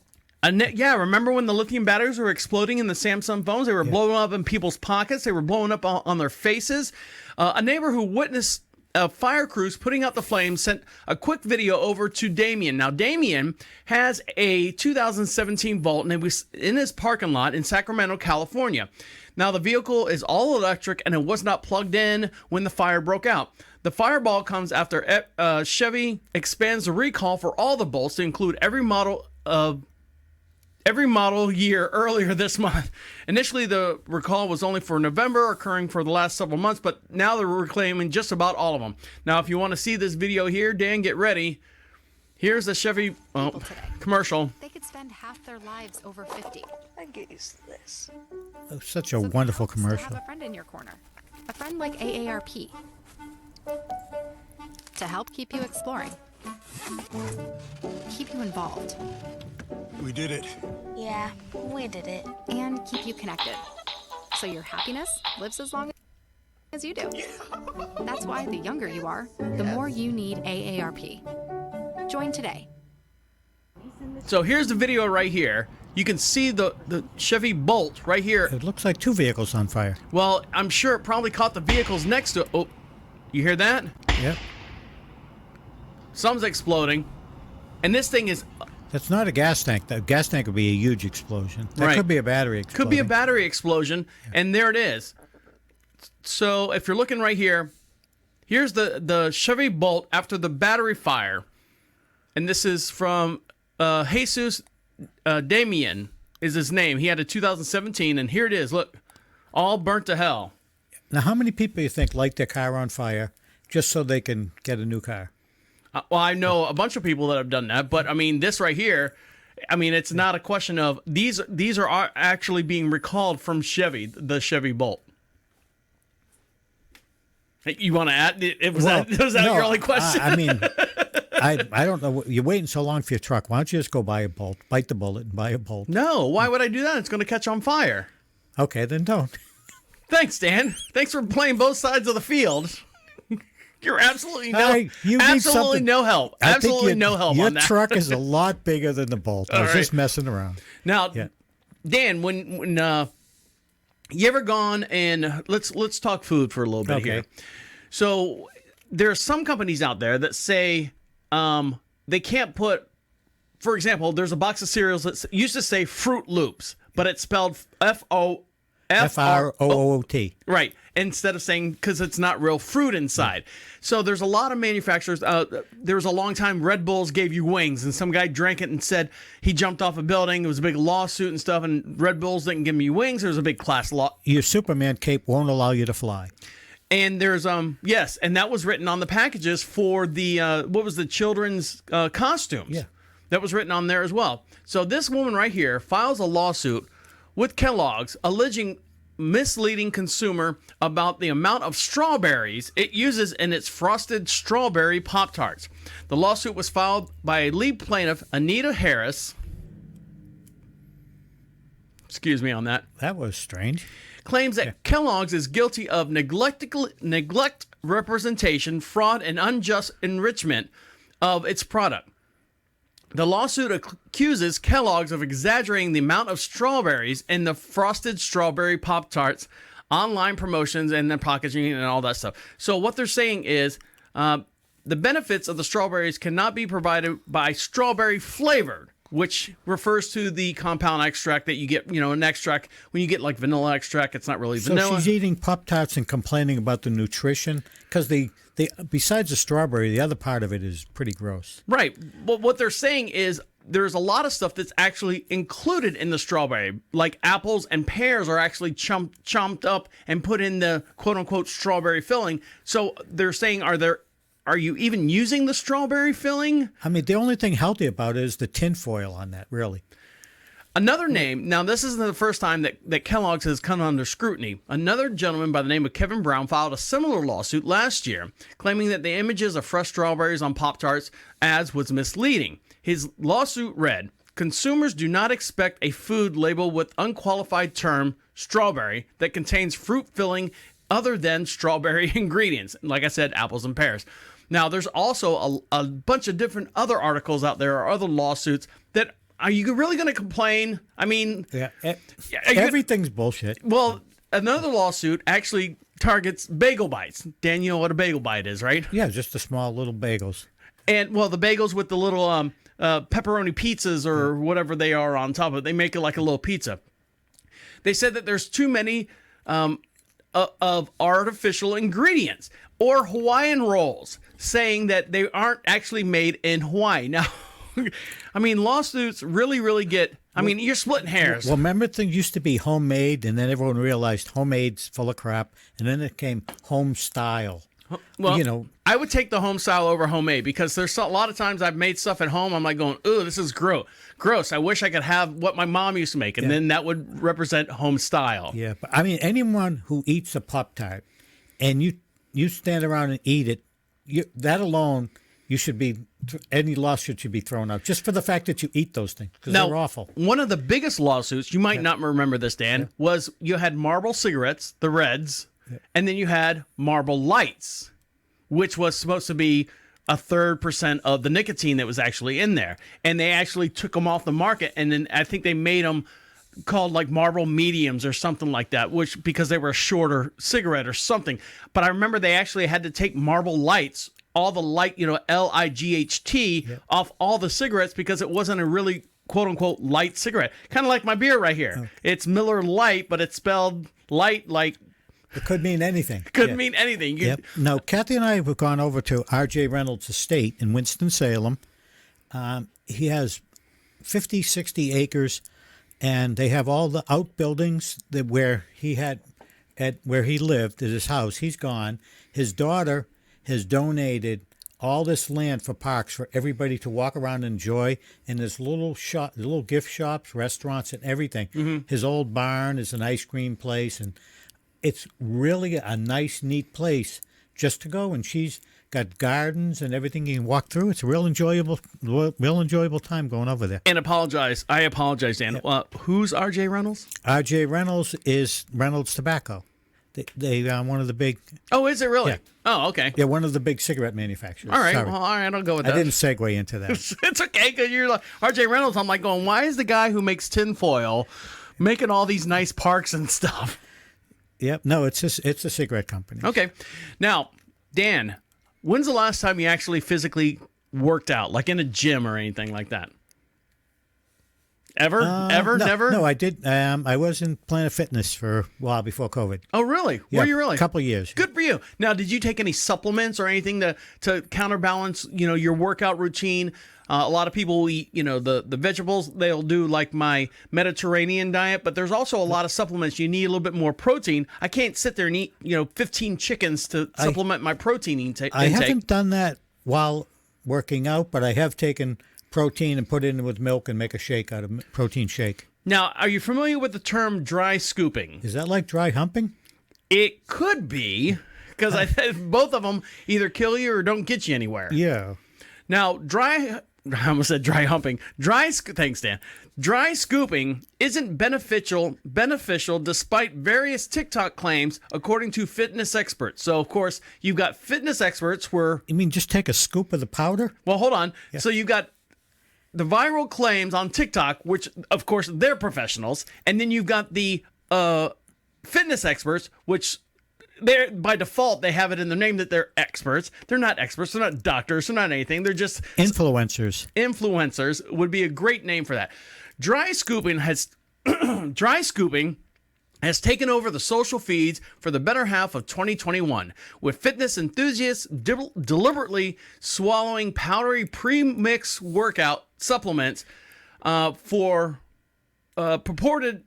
C: Yeah, remember when the lithium batteries were exploding in the Samsung phones? They were blowing up in people's pockets. They were blowing up on their faces. A neighbor who witnessed fire crews putting out the flames sent a quick video over to Damien. Now, Damien has a 2017 Volt, and it was in his parking lot in Sacramento, California. Now, the vehicle is all electric, and it was not plugged in when the fire broke out. The fireball comes after Chevy expands the recall for all the Bolts to include every model year earlier this month. Initially, the recall was only for November, occurring for the last several months, but now they're reclaiming just about all of them. Now, if you want to see this video here, Dan, get ready. Here's the Chevy commercial.
F: They could spend half their lives over 50.
A: I get used to this.
D: Oh, such a wonderful
F: To
D: commercial.
F: have a friend in your corner. A friend like AARP. To help keep you exploring. Keep you involved.
E: We did it.
G: Yeah, we did it.
F: And keep you connected. So your happiness lives as long as you do. That's why the younger you are, the more you need AARP. Join today.
C: So here's the video right here. You can see the Chevy Bolt right here.
D: It looks like 2 vehicles on fire.
C: Well, I'm sure it probably caught the vehicles next to it. Oh, you hear that?
D: Yep.
C: Something's exploding. And this thing is...
D: That's not a gas tank. The gas tank would be a huge explosion. That
C: Right.
D: could be a battery explosion.
C: Could be a battery explosion, and there it is. So if you're looking right here, here's the Chevy Bolt after the battery fire, and this is from Jesus Damien is his name. He had a 2017, and here it is. Look, all burnt to hell.
D: Now, how many people you think light their car on fire just so they can get a new car?
C: Well, I know a bunch of people that have done that, but I mean, this right here, I mean, it's not a question of these are actually being recalled from Chevy, the Chevy Bolt. Hey, you want to add? Was that
D: no,
C: your only question?
D: I mean, I don't know. You're waiting so long for your truck. Why don't you just go buy a Bolt, bite the bullet, and buy a Bolt?
C: No, why would I do that? It's going to catch on fire.
D: Okay, then don't.
C: Thanks, Dan. Thanks for playing both sides of the field. You're absolutely
D: Hey, you need
C: absolutely
D: something-
C: no help.
D: I think
C: Absolutely no help
D: your
C: on that.
D: truck is a lot bigger than the Bolt. I was
C: All right.
D: just messing around.
C: Now,
D: Yeah.
C: Dan, when you ever gone and let's talk food for a little bit
D: Okay.
C: here. So there are some companies out there that say they can't put, for example, there's a box of cereals that used to say Fruit Loops, but it's spelled
D: F-R-O-O-T.
C: Right. Instead of saying, because it's not real fruit inside. So there's a lot of manufacturers. There was a long time Red Bulls gave you wings, and some guy drank it and said he jumped off a building. It was a big lawsuit and stuff, and Red Bulls didn't give me wings. There was a big class law.
D: Your Superman cape won't allow you to fly.
C: And there's, yes, and that was written on the packages for the, what was the children's costumes.
D: Yeah.
C: That was written on there as well. So this woman right here files a lawsuit with Kellogg's alleging misleading consumer about the amount of strawberries it uses in its frosted strawberry Pop-Tarts. The lawsuit was filed by a lead plaintiff, Anita Harris. Excuse me on that.
D: That was strange.
C: Claims that Kellogg's is guilty of neglect representation, fraud, and unjust enrichment of its product. The lawsuit accuses Kellogg's of exaggerating the amount of strawberries in the frosted strawberry Pop-Tarts, online promotions, and the packaging and all that stuff. So what they're saying is the benefits of the strawberries cannot be provided by strawberry flavored, which refers to the compound extract that you get, an extract. When you get like vanilla extract, it's not really vanilla.
D: So she's eating Pop-Tarts and complaining about the nutrition because besides the strawberry, the other part of it is pretty gross.
C: Right. But what they're saying is there's a lot of stuff that's actually included in the strawberry, like apples and pears are actually chomped up and put in the quote-unquote strawberry filling. So they're saying, are you even using the strawberry filling?
D: I mean, the only thing healthy about it is the tinfoil on that, really.
C: Another name, now this isn't the first time that Kellogg's has come under scrutiny. Another gentleman by the name of Kevin Brown filed a similar lawsuit last year, claiming that the images of fresh strawberries on Pop-Tarts ads was misleading. His lawsuit read, consumers do not expect a food labeled with unqualified term strawberry that contains fruit filling other than strawberry ingredients. Like I said, apples and pears. Now, there's also a bunch of different other articles out there or other lawsuits that are you really going to complain? I mean,
D: everything's bullshit.
C: Well, another lawsuit actually targets bagel bites. Dan, you know what a bagel bite is, right?
D: Yeah, just the small little bagels.
C: And, well, the bagels with the little pepperoni pizzas or whatever they are on top of it. They make it like a little pizza. They said that there's too many of artificial ingredients or Hawaiian rolls, saying that they aren't actually made in Hawaii. Now, I mean, lawsuits really get... I mean, you're splitting hairs.
D: Well, remember things used to be homemade, and then everyone realized homemade's full of crap, and then it came home style.
C: Well, I would take the home style over homemade because there's a lot of times I've made stuff at home. I'm like going, ooh, this is gross. I wish I could have what my mom used to make, and then that would represent home style.
D: Yeah, but I mean, anyone who eats a Pop-Tart and you stand around and eat it, that alone... any lawsuit should be thrown out just for the fact that you eat those things because they're awful.
C: One of the biggest lawsuits, you might not remember this, Dan, was you had Marlboro cigarettes, the Reds, and then you had Marlboro Lights, which was supposed to be 1/3% of the nicotine that was actually in there. And they actually took them off the market, and then I think they made them called like Marlboro Mediums or something like that, which because they were a shorter cigarette or something. But I remember they actually had to take Marlboro Lights, all the light, Light, off all the cigarettes because it wasn't a really quote-unquote light cigarette. Kind of like my beer right here. Oh. It's Miller Lite, but it's spelled light like...
D: It could mean anything.
C: Could mean anything.
D: Yep. Now, Kathy and I have gone over to R.J. Reynolds' estate in Winston-Salem. He has 50, 60 acres, and they have all the outbuildings where he lived at his house. He's gone. His daughter has donated all this land for parks for everybody to walk around and enjoy. And there's little gift shops, restaurants, and everything. Mm-hmm. His old barn is an ice cream place, and it's really a nice, neat place just to go. And she's got gardens and everything you can walk through. It's a real enjoyable time going over there.
C: And I apologize, Dan. Yep. Who's R.J. Reynolds?
D: R.J. Reynolds is Reynolds Tobacco. They one of the big...
C: Oh, is it really?
D: Yeah.
C: Oh, okay.
D: Yeah, one of the big cigarette manufacturers.
C: All right.
D: Sorry.
C: Well, all right, I'll go with that.
D: I didn't segue into that.
C: It's okay, because you're like, R.J. Reynolds, I'm like going, why is the guy who makes tinfoil making all these nice parks and stuff?
D: Yep. No, it's a cigarette company.
C: Okay. Now, Dan, when's the last time you actually physically worked out, like in a gym or anything like that? Ever? Never?
D: No, I did. I was in Planet Fitness for a while before COVID.
C: Oh, really?
D: Yeah,
C: Were you really?
D: A couple of years.
C: Good for you. Now, did you take any supplements or anything to counterbalance, your workout routine? A lot of people eat, the vegetables. They'll do like my Mediterranean diet, but there's also a lot of supplements. You need a little bit more protein. I can't sit there and eat, 15 chickens to supplement my protein intake.
D: I haven't done that while working out, but I have taken protein and put it in with milk and make a shake out of protein shake.
C: Now, are you familiar with the term dry scooping?
D: Is that like dry humping?
C: It could be, because I think both of them either kill you or don't get you anywhere.
D: Yeah.
C: Now, I almost said dry humping. Thanks, Dan. Dry scooping isn't beneficial despite various TikTok claims, according to fitness experts. So, of course, you've got fitness experts where...
D: You mean just take a scoop of the powder?
C: Well, hold on. Yeah. So you've got the viral claims on TikTok, which, of course, they're professionals. And then you've got the fitness experts, which... They're, by default, they have it in their name that they're experts. They're not experts. They're not doctors. They're not anything. They're just...
D: Influencers.
C: Influencers would be a great name for that. Dry scooping has taken over the social feeds for the better half of 2021, with fitness enthusiasts deliberately swallowing powdery pre-mix workout supplements for purported...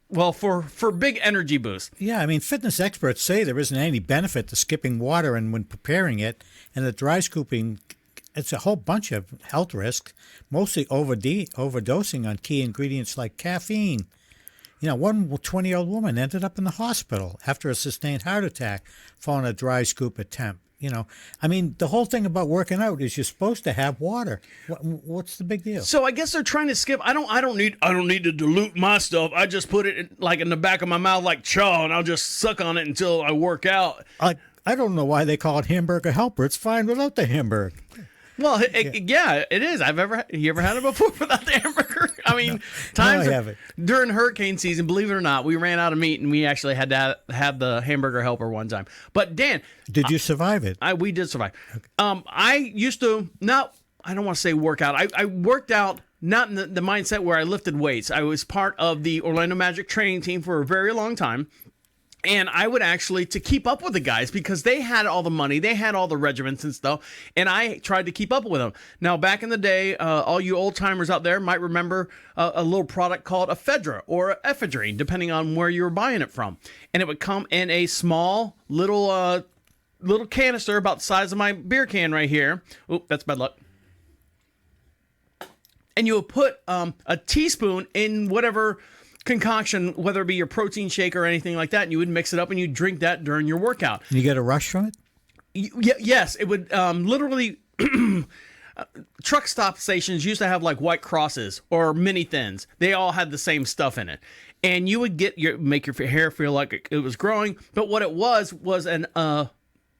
C: Well, for big energy boosts.
D: Yeah, I mean, fitness experts say there isn't any benefit to skipping water and when preparing it, and the dry scooping, it's a whole bunch of health risks, mostly overdosing on key ingredients like caffeine. You know, one 20-year-old woman ended up in the hospital after a sustained heart attack following a dry scoop attempt. You know, I mean, the whole thing about working out is you're supposed to have water. What's the big deal?
C: So I guess they're trying to skip. I don't need to dilute my stuff. I just put it in the back of my mouth like chaw, and I'll just suck on it until I work out.
D: I don't know why they call it hamburger helper. It's fine without the hamburger.
C: Well, yeah, it is. You ever had it before without the hamburger? I mean, times
D: I haven't.
C: During hurricane season, believe it or not, we ran out of meat and we actually had to have the hamburger helper one time. But Dan,
D: did you survive it?
C: We did survive. Okay. I used to I don't want to say work out. I worked out not in the mindset where I lifted weights. I was part of the Orlando Magic training team for a very long time. And I would actually, to keep up with the guys, because they had all the money, they had all the regiments and stuff, and I tried to keep up with them. Now, back in the day, all you old-timers out there might remember a little product called ephedra or ephedrine, depending on where you were buying it from. And it would come in a small little canister about the size of my beer can right here. Oop, that's bad luck. And you would put a teaspoon in whatever concoction, whether it be your protein shake or anything like that, and you would mix it up and you drink that during your workout.
D: And you get a rush from it?
C: Yes, it would literally... truck stop stations used to have like White Crosses or Mini Thins. They all had the same stuff in it. And you would make your hair feel like it was growing, but what it was an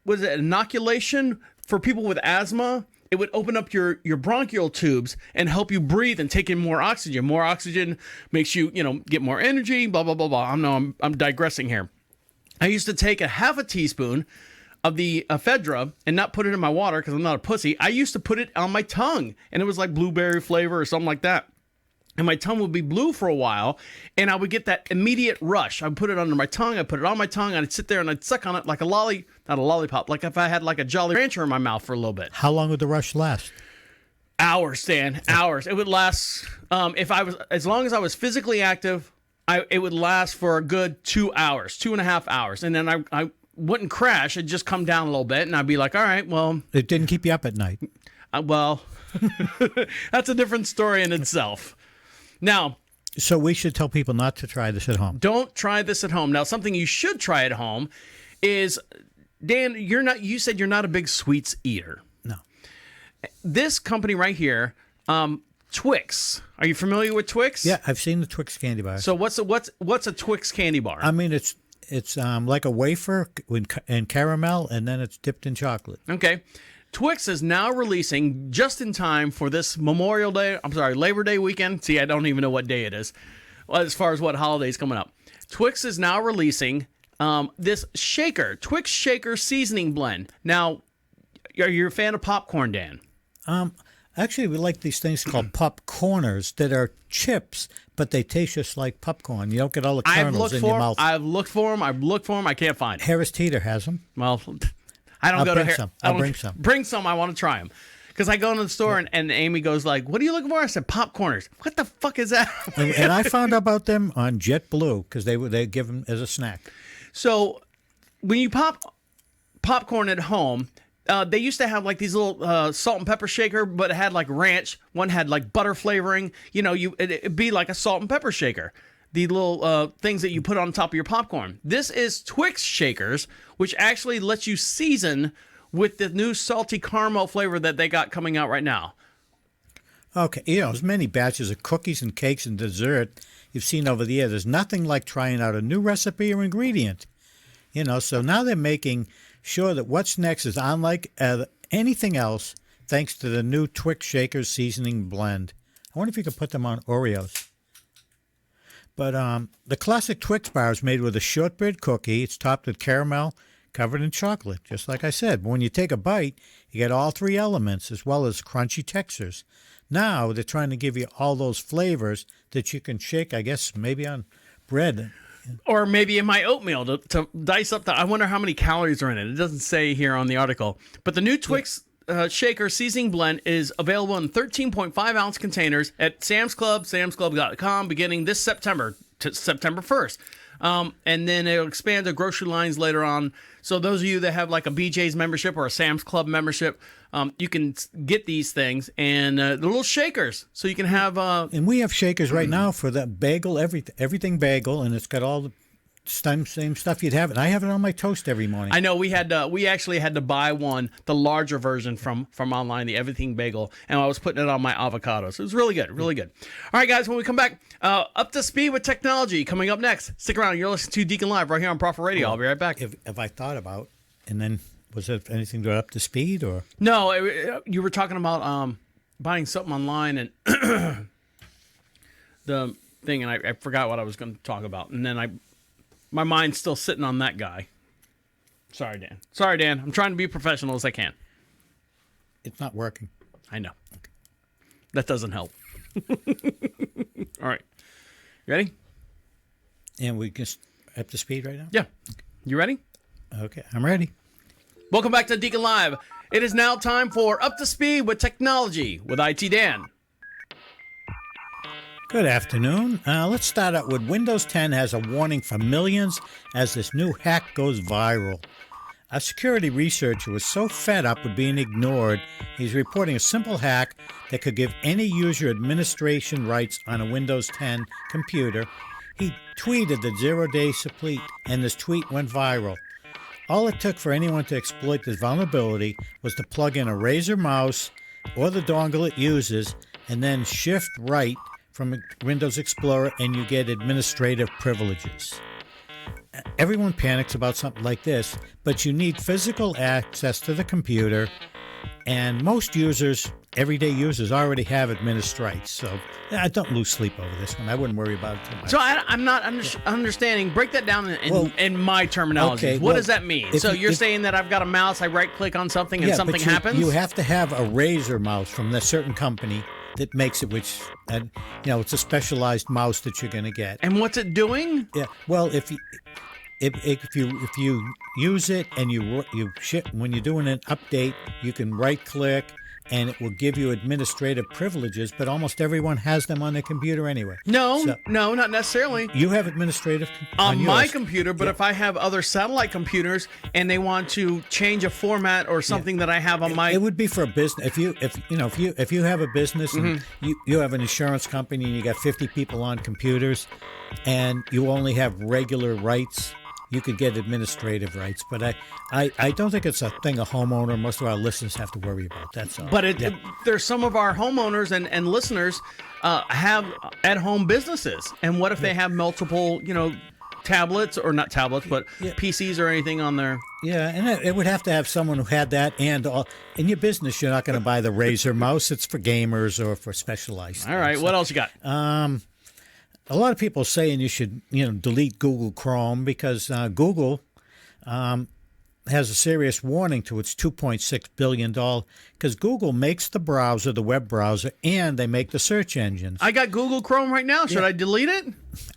C: inoculation for people with asthma. It would open up your bronchial tubes and help you breathe and take in more oxygen. More oxygen makes you, get more energy, blah, blah, blah, blah. I'm digressing here. I used to take a half a teaspoon of the ephedra and not put it in my water because I'm not a pussy. I used to put it on my tongue, and it was like blueberry flavor or something like that. And my tongue would be blue for a while, and I would get that immediate rush. I would put it under my tongue, I'd put it on my tongue, and I'd sit there and I'd suck on it like not a lollipop, like if I had like a Jolly Rancher in my mouth for a little bit.
D: How long would the rush last?
C: Hours, Stan, hours. It would last, as long as I was physically active, it would last for a good 2 hours, 2.5 hours. And then I wouldn't crash, it'd just come down a little bit, and I'd be like, all right, well.
D: It didn't keep you up at night.
C: Well, that's a different story in itself. Now,
D: so we should tell people not to try this at home.
C: Don't try this at home. Now, something you should try at home is, Dan, you said you're not a big sweets eater.
D: No. This
C: company right here, Twix. Are you familiar with Twix?
D: Yeah, I've seen the Twix candy bar.
C: So what's a Twix candy bar?
D: I mean, it's like a wafer in caramel, and then it's dipped in chocolate.
C: Okay. Twix is now releasing, just in time for this Labor Day weekend. See, I don't even know what day it is, as far as what holiday's coming up. Twix is now releasing this shaker, Twix Shaker seasoning blend. Now, are you a fan of popcorn, Dan?
D: Actually, we like these things called popcorners that are chips, but they taste just like popcorn. You don't get all the kernels in your mouth.
C: I've looked for them. I can't find them.
D: Harris Teeter has them.
C: Well, I don't go to Harris.
D: I'll bring some.
C: Bring some. I want to try them. Because I go into the store and Amy goes like, "What are you looking for?" I said, "Popcorners." What the fuck is that?
D: and I found out about them on JetBlue because they give them as a snack.
C: So when you pop popcorn at home, They used to have like these little salt and pepper shaker, but it had like ranch. One had like butter flavoring. It'd be like a salt and pepper shaker. The little things that you put on top of your popcorn. This is Twix Shakers, which actually lets you season with the new salty caramel flavor that they got coming out right now.
D: Okay, as many batches of cookies and cakes and dessert you've seen over the years. There's nothing like trying out a new recipe or ingredient. So now they're making sure that what's next is unlike anything else, thanks to the new Twix Shakers seasoning blend. I wonder if you could put them on Oreos. But the classic Twix bar is made with a shortbread cookie. It's topped with caramel, covered in chocolate, just like I said. But when you take a bite, you get all three elements as well as crunchy textures. Now they're trying to give you all those flavors that you can shake, I guess, maybe on bread.
C: Or maybe in my oatmeal to dice up I wonder how many calories are in it. It doesn't say here on the article. But the new Twix Shaker seasoning blend is available in 13.5-ounce containers at Sam's Club, samsclub.com, beginning this September to September 1st. And then it'll expand to grocery lines later on. So those of you that have like a BJ's membership or a Sam's Club membership, you can get these things and the little shakers. So you can have...
D: and we have shakers right now for the bagel, everything bagel, and it's got all the same stuff you'd have. And I have it on my toast every morning.
C: I know we actually had to buy the larger version from online, the Everything Bagel, and I was putting it on my avocados. It was really good, really good. All right, guys, when we come back, up to speed with technology coming up next. Stick around. You're listening to Deacon Live right here on Prophet Radio. I'll be right back.
D: If I thought about, and then was it anything to up to speed or?
C: No, you were talking about buying something online and the thing, and I forgot what I was going to talk about, and then my mind's still sitting on that guy. Sorry, Dan. I'm trying to be professional as I can.
D: It's not working.
C: I know. Okay. That doesn't help. All right. You ready?
D: And we just up to speed right now?
C: Yeah. Okay. You ready?
D: Okay, I'm ready.
C: Welcome back to Deacon Live. It is now time for Up to Speed with Technology with IT Dan.
D: Good afternoon. Let's start out with Windows 10 has a warning for millions as this new hack goes viral. A security researcher was so fed up with being ignored, he's reporting a simple hack that could give any user administration rights on a Windows 10 computer. He tweeted the 0-day supply, and this tweet went viral. All it took for anyone to exploit this vulnerability was to plug in a Razer mouse or the dongle it uses, and then shift right from Windows Explorer, and you get administrative privileges. Everyone panics about something like this, but you need physical access to the computer, and most users, everyday users, already have administrates. So don't lose sleep over this one. I wouldn't worry about it too much.
C: So I'm not understanding. Break that down in my terminology.
D: Okay,
C: what does that mean? So you're
D: if,
C: saying that I've got a mouse, I right-click on something, and something happens?
D: You have to have a Razer mouse from a certain company that makes it, which, it's a specialized mouse that you're going to get.
C: And what's it doing?
D: Yeah, well, if you use it and when you're doing an update, you can right-click and it will give you administrative privileges, but almost everyone has them on their computer anyway.
C: No, not necessarily.
D: You have administrative
C: on my computer, but if I have other satellite computers and they want to change a format or something that I have on my,
D: it would be for a business. If you have a business and you have an insurance company and you got 50 people on computers, and you only have regular rights, you could get administrative rights, but I don't think it's a thing a homeowner, most of our listeners have to worry about. That's all.
C: But there's some of our homeowners and listeners have at-home businesses, and what if they have multiple, tablets, or not tablets, but PCs or anything on there?
D: Yeah, and it would have to have someone who had that, and in your business, you're not going to buy the Razer mouse. It's for gamers or for specialized.
C: All right, what else you got?
D: A lot of people are saying you should, delete Google Chrome because Google has a serious warning to its $2.6 billion because Google makes the browser, the web browser, and they make the search engines.
C: I got Google Chrome right now. Should I delete it?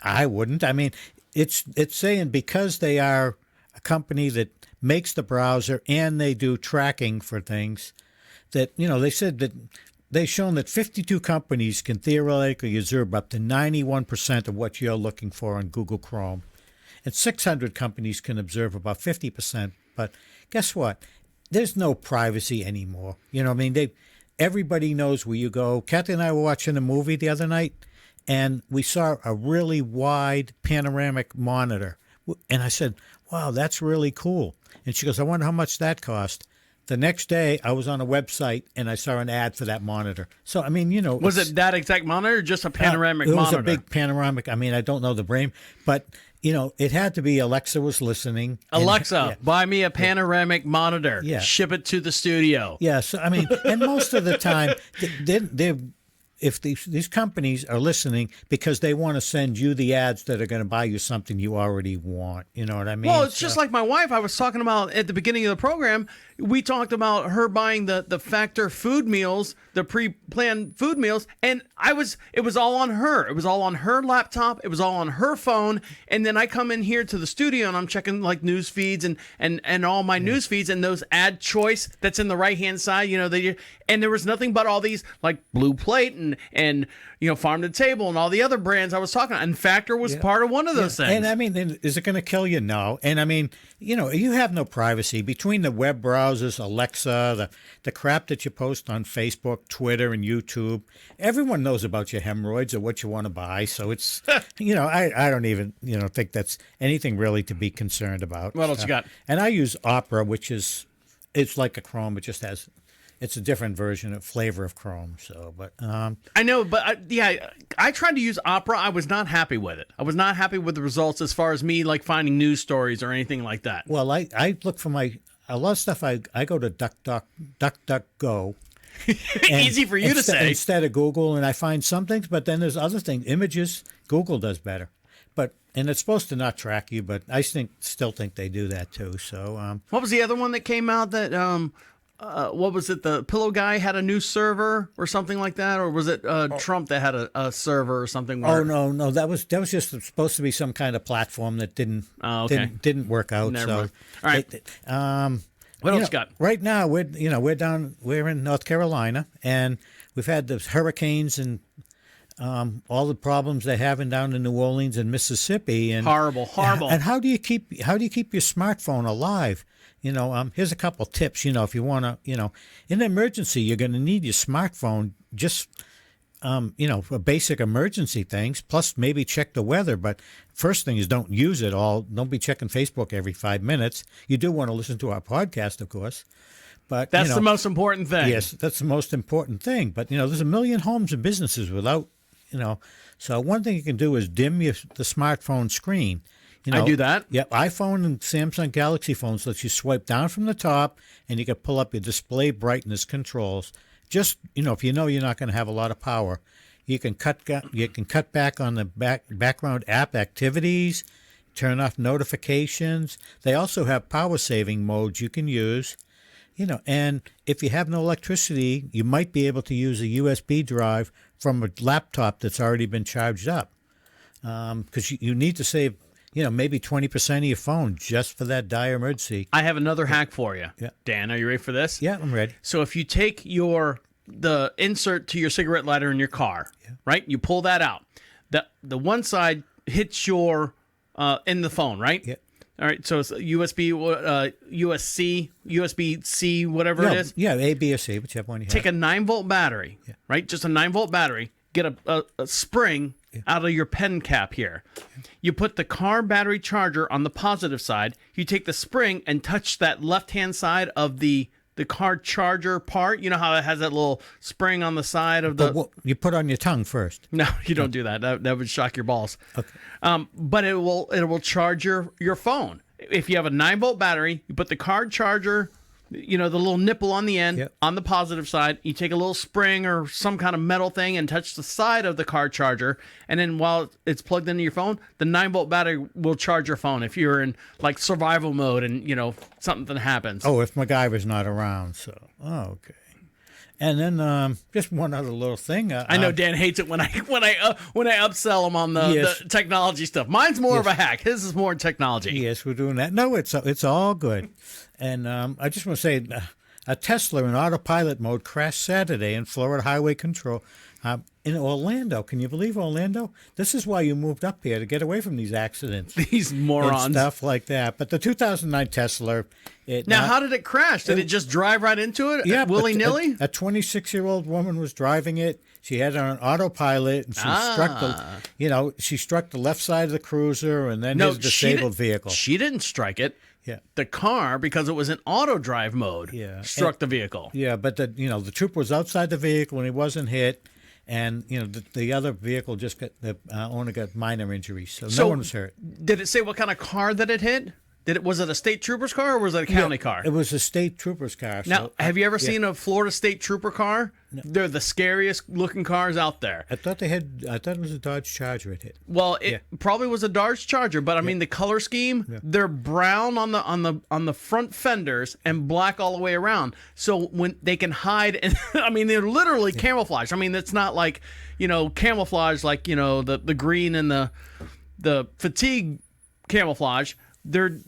D: I wouldn't. I mean, it's saying because they are a company that makes the browser and they do tracking for things that, they said that they've shown that 52 companies can theoretically observe up to 91% of what you're looking for on Google Chrome. And 600 companies can observe about 50%. But guess what? there's no privacy anymore. You know, I mean, everybody knows where you go. Kathy and I were watching a movie the other night, and we saw a really wide panoramic monitor. And I said, wow, that's really cool. And she goes, I wonder how much that cost. The next day, I was on a website, and I saw an ad for that monitor. So, I mean, you know.
C: Was it that exact monitor or just a panoramic
D: monitor? It was
C: monitor?
D: a big panoramic. I mean, I don't know the brand, but, you know, it had to be Alexa was listening.
C: Alexa, buy me a panoramic monitor.
D: Yeah.
C: Ship it to the studio.
D: Yeah, so, I mean, and most of the time, if these companies are listening because they want to send you the ads that are going to buy you something you already want. You know what I mean?
C: Well, it's just like my wife. I was talking about at the beginning of the program. We talked about her buying the Factor food meals, the pre-planned food meals, and it was all on her. It was all on her laptop. It was all on her phone. And then I come in here to the studio and I'm checking like news feeds and all my news feeds and those ad choice that's in the right hand side. You know, and there was nothing but all these like Blue Plate and you know, Farm to Table and all the other brands I was talking about. And Factor was part of one of those things.
D: And I mean, is it going to kill you? No. And I mean, you know, you have no privacy between the web browsers, Alexa, the crap that you post on Facebook, Twitter, and YouTube. Everyone knows about your hemorrhoids or what you want to buy. So it's, you know, I don't even, you know, think that's anything really to be concerned about.
C: What else you got?
D: And I use Opera, which it's like a Chrome. It just has... It's a different version of flavor of Chrome. So, but
C: I know, but I tried to use Opera. I was not happy with it. I was not happy with the results as far as me like finding news stories or anything like that.
D: Well, I look for a lot of stuff. I go to DuckDuckGo.
C: Easy for you to say
D: instead of Google, and I find some things, but then there's other things. Images, Google does better, and it's supposed to not track you, but I still think they do that too. So,
C: what was the other one that came out that what was it? The Pillow Guy had a new server or something like that, or was it Trump that had a server or something?
D: Oh no, that was just supposed to be some kind of platform that didn't work out.
C: Never
D: so,
C: mind. All right. What else you got?
D: Right now, we're in North Carolina, and we've had the hurricanes and all the problems they're having down in New Orleans and Mississippi, and
C: horrible.
D: And how do you keep your smartphone alive? You know, here's a couple tips. You know, if you want to, you know, in an emergency, you're going to need your smartphone just, you know, for basic emergency things. Plus, maybe check the weather. But first thing is don't use it all. Don't be checking Facebook every 5 minutes. You do want to listen to our podcast, of course. But
C: that's the most important thing.
D: Yes, that's the most important thing. But, you know, there's a million homes and businesses without, you know. So one thing you can do is dim the smartphone screen. You know,
C: I do that.
D: Yep, iPhone and Samsung Galaxy phones let you swipe down from the top, and you can pull up your display brightness controls. Just, you know, if you know you're not going to have a lot of power, you can cut back on the background app activities, turn off notifications. They also have power saving modes you can use. You know, and if you have no electricity, you might be able to use a USB drive from a laptop that's already been charged up, because you need to save, you know, maybe 20% of your phone just for that dire emergency.
C: I have another hack for you.
D: Yeah.
C: Dan, are you ready for this?
D: Yeah, I'm ready.
C: So if you take the insert to your cigarette lighter in your car, right? You pull that out. The one side hits your in the phone, right?
D: Yeah.
C: All right. So it's USB, USB-C, whatever it is.
D: Yeah, A, B, or C, whichever one you have.
C: Take a 9-volt battery, right? Just a 9-volt battery. Get a spring out of your pen cap here. You put the car battery charger on the positive side. You take the spring and touch that left-hand side of the car charger part. You know how it has that little spring on the side of the...
D: But you put on your tongue first.
C: No, you don't do that. That would shock your balls.
D: Okay.
C: But it will charge your phone. If you have a 9-volt battery, you put the car charger, you know, the little nipple on the end, on the positive side. You take a little spring or some kind of metal thing and touch the side of the car charger. And then while it's plugged into your phone, the 9-volt battery will charge your phone if you're in like survival mode and, you know, something happens.
D: Oh, if MacGyver's not around. So, okay. And then just one other little thing.
C: I know Dan hates it when I upsell him on the technology stuff. Mine's more of a hack. His is more technology.
D: Yes, we're doing that. No, it's all good. And I just want to say, a Tesla in autopilot mode crashed Saturday in Florida Highway In Orlando, can you believe Orlando? This is why you moved up here, to get away from these accidents.
C: These morons.
D: And stuff like that. But the 2009 Tesla...
C: How did it crash? Did it just drive right into it?
D: Yeah,
C: willy-nilly?
D: A 26-year-old woman was driving it. She had it on autopilot, and she struck the left side of the cruiser, and then his disabled vehicle.
C: She didn't strike it.
D: Yeah.
C: The car, because it was in auto drive mode, struck the vehicle.
D: Yeah, but the trooper was outside the vehicle and he wasn't hit, and the other vehicle just got the owner got minor injuries, so no one was hurt.
C: Did it say what kind of car that it hit? Was it a state trooper's car or was it a county car?
D: It was a state trooper's car.
C: Now, have you ever seen a Florida state trooper car? No. They're the scariest looking cars out there.
D: I thought it was a Dodge Charger it hit.
C: Well, it probably was a Dodge Charger, but I mean the color scheme, they're brown on the front fenders and black all the way around. So when they can hide, and I mean they're literally camouflage. I mean it's not like camouflage like the green and the fatigue camouflage. They're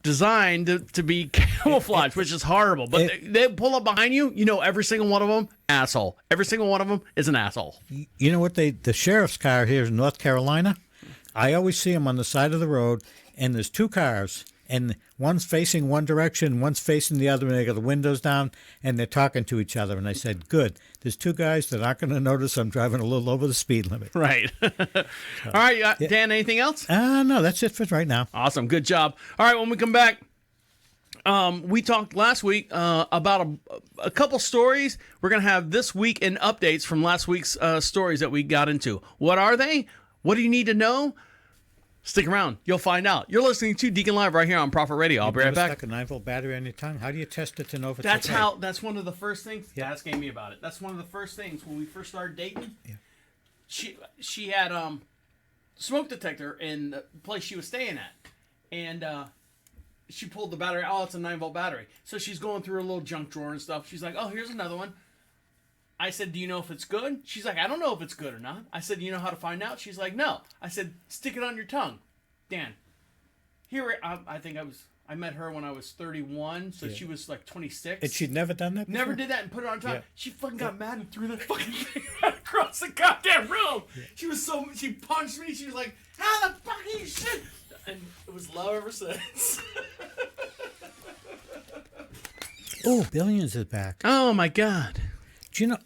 C: designed to be camouflage, which is horrible. But they pull up behind you, every single one of them, asshole. Every single one of them is an asshole.
D: You know what? The sheriff's car here in North Carolina, I always see them on the side of the road, and there's two cars, and one's facing one direction, one's facing the other, and they got the windows down, and they're talking to each other. And I said, good. There's two guys that aren't going to notice I'm driving a little over the speed limit.
C: Right. All right, Dan, anything else?
D: No, that's it for right now.
C: Awesome. Good job. All right, when we come back, we talked last week about a couple stories. We're going to have this week in updates from last week's stories that we got into. What are they? What do you need to know? Stick around. You'll find out. You're listening to Deacon Live right here on Prophet Radio. I'll be right back.
D: Stuck a 9-volt battery on your tongue? How do you test it to know if it's
C: That's one of the first things. Yeah. Ask Amy about it. That's one of the first things when we first started dating. Yeah. She had smoke detector in the place she was staying at, and she pulled the battery. Oh, it's a 9-volt battery. So she's going through her little junk drawer and stuff. She's like, oh, here's another one. I said, do you know if it's good? She's like, I don't know if it's good or not. I said, do you know how to find out? She's like, no. I said, stick it on your tongue. Dan, I met her when I was 31, so she was like 26.
D: And she'd never done that before?
C: Never did that and put it on tongue. Yeah. She fucking got mad and threw that fucking thing right across the goddamn room. Yeah. She punched me. She was like, how the fuck are you shit? And it was love ever since.
D: Oh, Billions is back.
C: Oh, my God.
D: Do you know,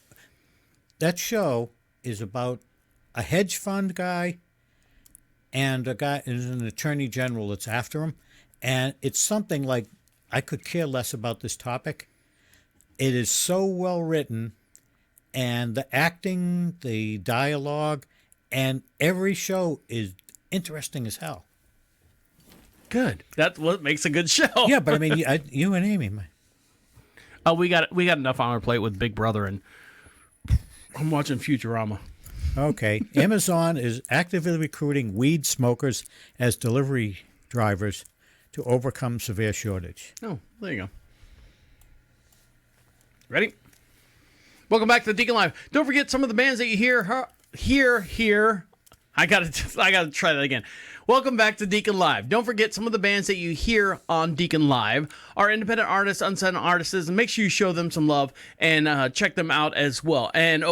D: that show is about a hedge fund guy and a guy is an attorney general that's after him. And it's something like, I could care less about this topic. It is so well written, and the acting, the dialogue, and every show is interesting as hell.
C: Good. That's what makes a good show.
D: Yeah, but I mean, you and Amy.
C: Oh, we got enough on our plate with Big Brother, and I'm watching Futurama.
D: Okay. Amazon is actively recruiting weed smokers as delivery drivers to overcome severe shortage.
C: Oh, there you go. Ready? Welcome back to Deacon Live. Don't forget some of the bands that you hear. I gotta try that again. Welcome back to Deacon Live. Don't forget some of the bands that you hear on Deacon Live are independent artists, unsigned artists, and make sure you show them some love and check them out as well. And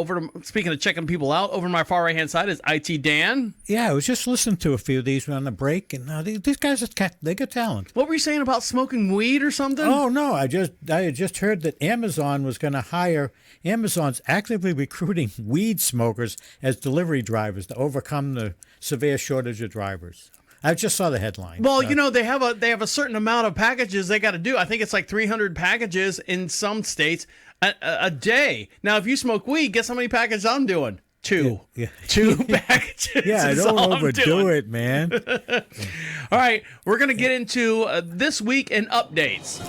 C: speaking of checking people out, over on my far right-hand side is IT Dan.
D: Yeah, I was just listening to a few of these on the break, and these guys, they got talent.
C: What were you saying about smoking weed or something?
D: Oh, no, I had just heard that Amazon was going to hire, Amazon's actively recruiting weed smokers as delivery drivers to overcome the severe shortage of drivers. I just saw the headline.
C: Well, they have a certain amount of packages they got to do. I think it's like 300 packages in some states a day. Now, if you smoke weed, guess how many packages I'm doing? 2. Yeah. 2 packages.
D: Yeah, don't overdo it, man.
C: All right, we're going to get into this week in updates.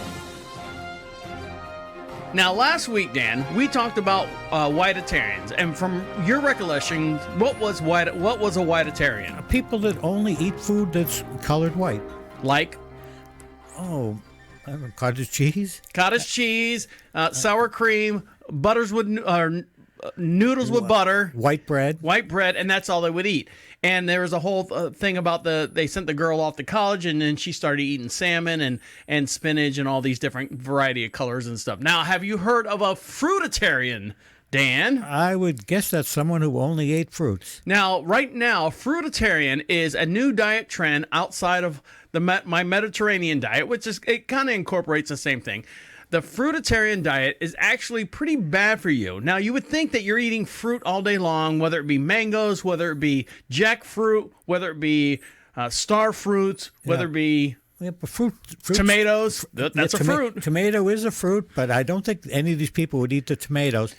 C: Now, last week, Dan, we talked about whiteitarians, and from your recollection, what was a whiteitarian?
D: People that only eat food that's colored white.
C: Like?
D: Oh, I don't know, cottage cheese?
C: Cottage cheese, sour cream, noodles with butter.
D: White bread,
C: and that's all they would eat. And there was a whole thing about they sent the girl off to college, and then she started eating salmon and spinach and all these different variety of colors and stuff. Now, have you heard of a fruitarian? Dan?
D: I would guess that's someone who only ate fruits.
C: Now, right now, Fruitarian is a new diet trend outside of my Mediterranean diet, which is it kind of incorporates the same thing. The Fruitarian diet is actually pretty bad for you. Now, you would think that you're eating fruit all day long, whether it be mangoes, whether it be jackfruit, whether it be star fruits, whether it be
D: Yeah, but fruit
C: tomatoes. That's a fruit.
D: Tomato is a fruit, but I don't think any of these people would eat the tomatoes.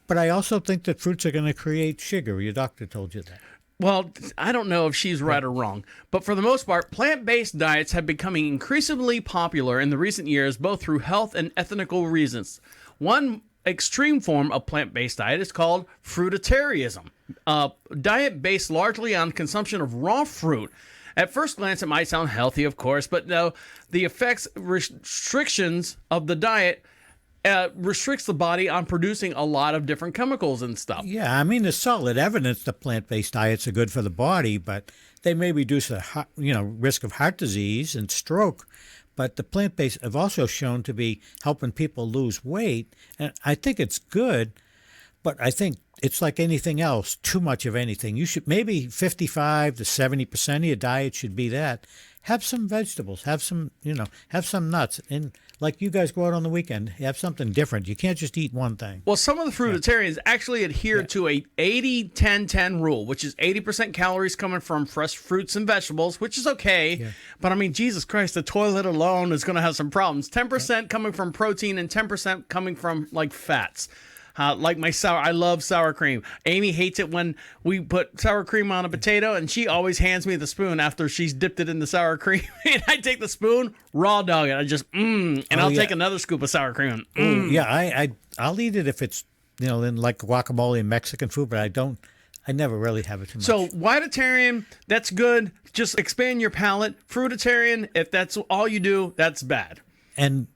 D: But I also think that fruits are going to create sugar. Your doctor told you that.
C: Well, I don't know if she's right or wrong, but for the most part, plant-based diets have become increasingly popular in the recent years, both through health and ethical reasons. One extreme form of plant-based diet is called fruitarianism, a diet based largely on consumption of raw fruit. At first glance, it might sound healthy, of course, but no, the restrictions of the diet restricts the body on producing a lot of different chemicals and stuff.
D: Yeah, I mean, there's solid evidence that plant-based diets are good for the body, but they may reduce the risk of heart disease and stroke. But the plant-based have also shown to be helping people lose weight, and I think it's good. But I think it's like anything else, too much of anything. You should maybe 55 to 70% of your diet should be that. Have some vegetables, have some nuts, and like you guys go out on the weekend, have something different. You can't just eat one thing.
C: Well, some of the fruitarians actually adhere to a 80-10-10 rule, which is 80% calories coming from fresh fruits and vegetables, which is okay. Yeah. But I mean, Jesus Christ, the toilet alone is going to have some problems. 10% coming from protein and 10% coming from like fats. Like I love sour cream. Amy hates it when we put sour cream on a potato, and she always hands me the spoon after she's dipped it in the sour cream. And I take the spoon, raw dog it. I just I'll take another scoop of sour cream.
D: Yeah, I'll eat it if it's in like guacamole and Mexican food, but I never really have it too much.
C: So whiteitarian, that's good. Just expand your palate. Fruitarian, if that's all you do, that's bad.
D: And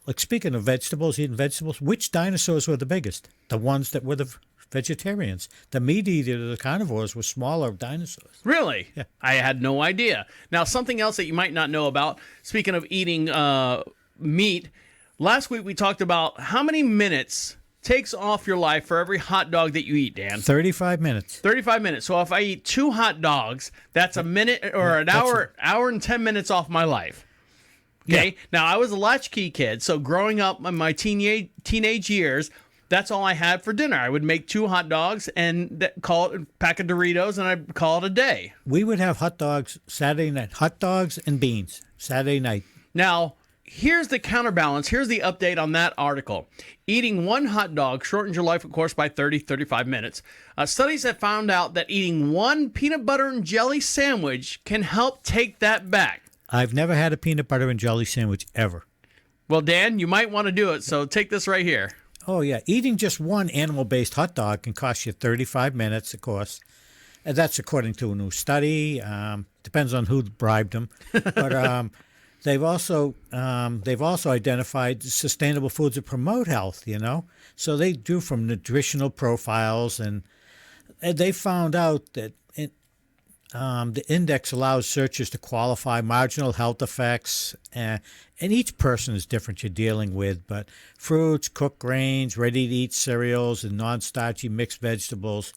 D: like speaking of vegetables, eating vegetables, which dinosaurs were the biggest? The ones that were the vegetarians. The meat eaters, the carnivores, were smaller dinosaurs.
C: Really?
D: Yeah.
C: I had no idea. Now, something else that you might not know about, speaking of eating meat, last week we talked about how many minutes takes off your life for every hot dog that you eat, Dan.
D: 35 minutes.
C: 35 minutes. So if I eat 2 hot dogs, that's a minute or an hour and 10 minutes off my life. Okay. Yeah. Now, I was a latchkey kid, so growing up in my teenage years, that's all I had for dinner. I would make 2 hot dogs and call it a pack of Doritos, and I'd call it a day.
D: We would have hot dogs Saturday night. Hot dogs and beans Saturday night.
C: Now, here's the counterbalance. Here's the update on that article. Eating 1 hot dog shortens your life, of course, by 35 minutes. Studies have found out that eating 1 peanut butter and jelly sandwich can help take that back.
D: I've never had a peanut butter and jelly sandwich ever.
C: Well, Dan, you might want to do it, so take this right here.
D: Oh, yeah. Eating just 1 animal-based hot dog can cost you 35 minutes, of course. And that's according to a new study. Depends on who bribed them. But they've also identified sustainable foods that promote health, So they do from nutritional profiles, and they found out that the index allows searchers to qualify marginal health effects, and each person is different you're dealing with, but fruits, cooked grains, ready-to-eat cereals, and non-starchy mixed vegetables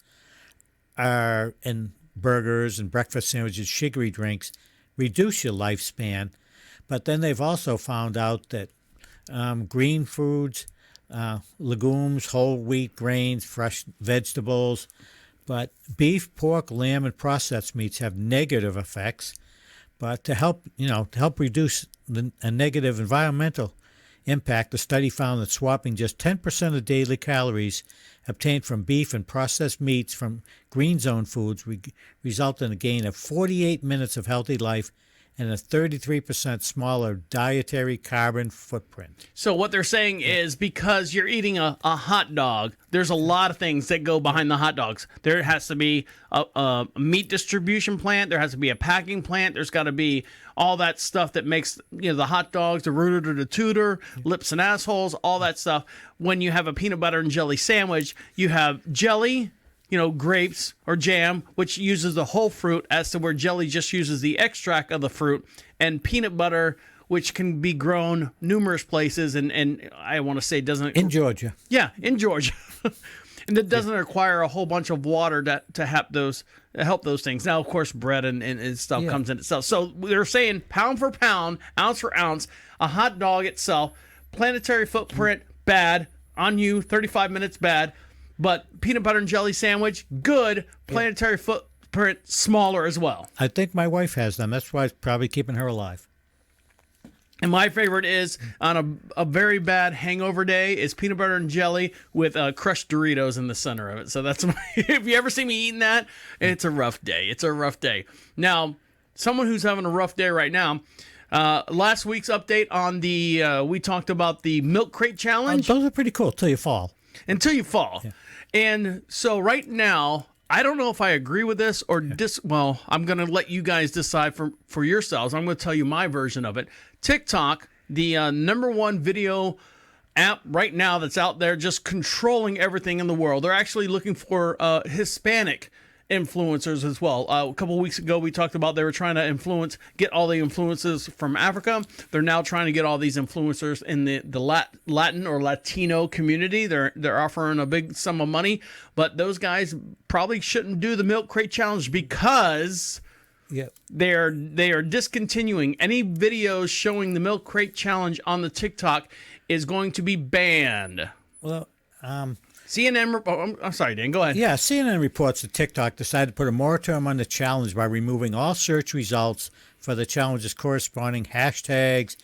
D: and burgers and breakfast sandwiches, sugary drinks reduce your lifespan. But then they've also found out that green foods, legumes, whole wheat grains, fresh vegetables, but beef, pork, lamb, and processed meats have negative effects. But to help reduce a negative environmental impact, the study found that swapping just 10% of daily calories obtained from beef and processed meats from green zone foods result in a gain of 48 minutes of healthy life and a 33% smaller dietary carbon footprint.
C: So what they're saying is because you're eating a hot dog, there's a lot of things that go behind the hot dogs. There has to be a meat distribution plant. There has to be a packing plant. There's got to be all that stuff that makes the hot dogs, the rooter to the tooter, lips and assholes, all that stuff. When you have a peanut butter and jelly sandwich, you have jelly, grapes or jam, which uses the whole fruit, as to where jelly just uses the extract of the fruit, and peanut butter, which can be grown numerous places, and I want to say doesn't
D: In Georgia.
C: Yeah, in Georgia. And it doesn't require a whole bunch of water to help those things. Now, of course, bread and stuff comes in itself. So they're saying pound for pound, ounce for ounce, a hot dog itself, planetary footprint, bad. On you, 35 minutes, bad. But peanut butter and jelly sandwich, good. Planetary footprint, smaller as well.
D: I think my wife has them. That's why it's probably keeping her alive.
C: And my favorite is, on a very bad hangover day, is peanut butter and jelly with crushed Doritos in the center of it. So that's if you ever see me eating that, it's a rough day. It's a rough day. Now, someone who's having a rough day right now, last week's update on we talked about the milk crate challenge.
D: Those are pretty cool till you fall.
C: Until you fall.
D: Yeah.
C: And so right now, I don't know if I agree with this or well, I'm going to let you guys decide for yourselves. I'm going to tell you my version of it. TikTok, the #1 video app right now that's out there just controlling everything in the world. They're actually looking for Hispanic influencers as well. A couple of weeks ago, we talked about they were trying to get all the influences from Africa. They're now trying to get all these influencers in the Latin or Latino community. They're offering a big sum of money, but those guys probably shouldn't do the milk crate challenge because they are discontinuing any videos showing the milk crate challenge on the TikTok is going to be banned.
D: Well,
C: CNN. I'm sorry, Dan. Go ahead.
D: Yeah, CNN reports that TikTok decided to put a moratorium on the challenge by removing all search results for the challenge's corresponding hashtags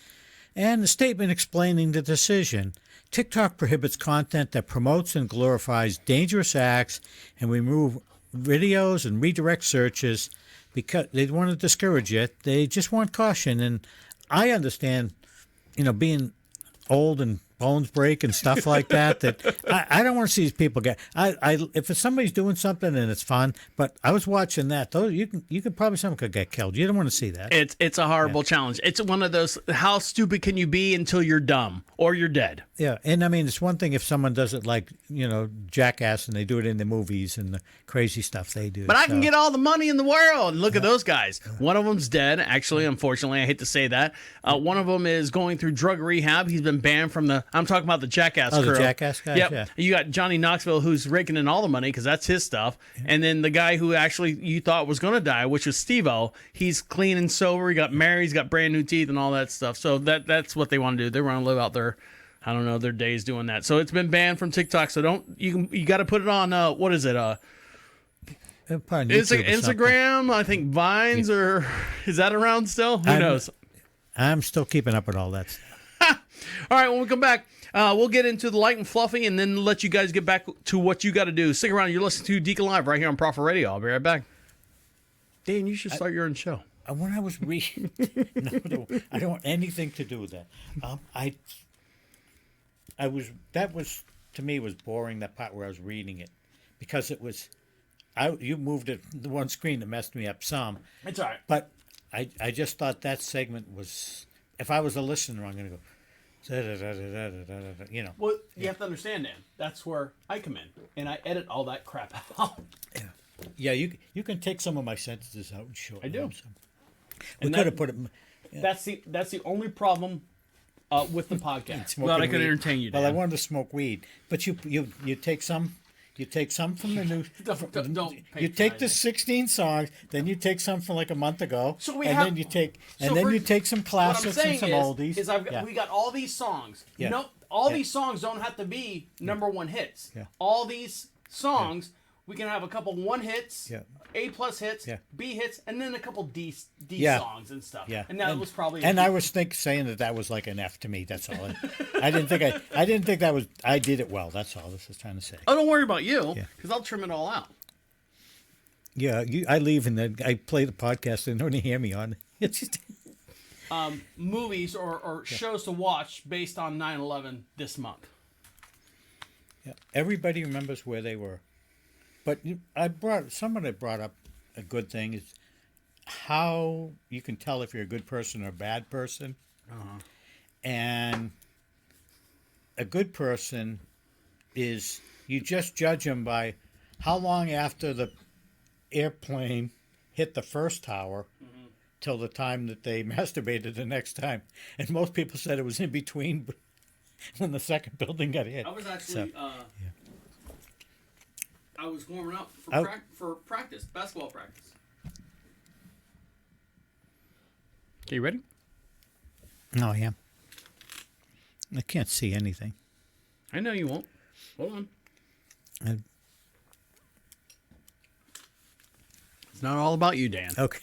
D: and a statement explaining the decision. TikTok prohibits content that promotes and glorifies dangerous acts and remove videos and redirect searches because they want to discourage it. They just want caution. And I understand, being old and bones break and stuff like that. I don't want to see these people get. If somebody's doing something and it's fun, but I was watching that. Those you could probably someone could get killed. You don't want to see that.
C: It's a horrible challenge. It's one of those. How stupid can you be until you're dumb or you're dead?
D: Yeah, and I mean it's one thing if someone does it like Jackass and they do it in the movies and the crazy stuff they do.
C: But I can get all the money in the world. And look at those guys. One of them's dead. Actually, unfortunately, I hate to say that. One of them is going through drug rehab. He's been banned from the. I'm talking about the Jackass crew.
D: The Jackass guys?
C: Yep.
D: Yeah.
C: You got Johnny Knoxville, who's raking in all the money because that's his stuff. Yeah. And then the guy who actually you thought was going to die, which was Steve-O, he's clean and sober. He got married. He's got brand new teeth and all that stuff. So that's what they want to do. They want to live out their, their days doing that. So it's been banned from TikTok. So you got to put it on, what is it? Instagram, I think Vines, or is that around still? Who knows?
D: I'm still keeping up with all that stuff.
C: All right, when we come back, we'll get into the light and fluffy and then let you guys get back to what you got to do. Stick around. You're listening to Deacon Live right here on Prophet Radio. I'll be right back. Dan, you should start your own show.
D: When I was reading, no, I don't want anything to do with that. That was, to me, was boring, that part where I was reading it. Because it was, you moved it, the one screen that messed me up some.
C: It's all right.
D: But I just thought that segment was, if I was a listener, I'm going to go,
C: Well, you have to understand, Dan. That's where I come in, and I edit all that crap out.
D: Yeah, you can take some of my sentences out and shorten them.
C: We
D: could have put it.
C: Yeah. That's the only problem with the podcast. Well, I could entertain you. Dan.
D: Well, I wanted to smoke weed, but you take some. You take some from the new.
C: Don't
D: you take the 16 songs, then you take some from like a month ago, then you take some classics and some oldies.
C: We got all these songs.
D: Yeah.
C: These songs don't have to be #1 hits.
D: Yeah.
C: All these songs, we can have a couple 1 hits, A+ hits,
D: Yeah.
C: B hits, and then a couple D songs and stuff.
D: Yeah.
C: And that was probably.
D: And I was saying that was like an F to me. That's all. I didn't think that was. I did it well. That's all this is trying to say.
C: Oh, don't worry about you, because I'll trim it all out.
D: Yeah, I leave and then I play the podcast and don't hear me on. It's just
C: movies or shows to watch based on 9/11 this month.
D: Yeah, everybody remembers where they were, but somebody brought up a good thing is how you can tell if you're a good person or a bad person, and a good person is you just judge them by how long after the airplane hit the first tower till the time that they masturbated the next time. And most people said it was in between when the second building got hit.
C: I was actually, I was warming up for practice, basketball practice. Okay, you ready?
D: Oh, yeah. I can't see anything.
C: I know you won't. Hold on. It's not all about you, Dan.
D: Okay.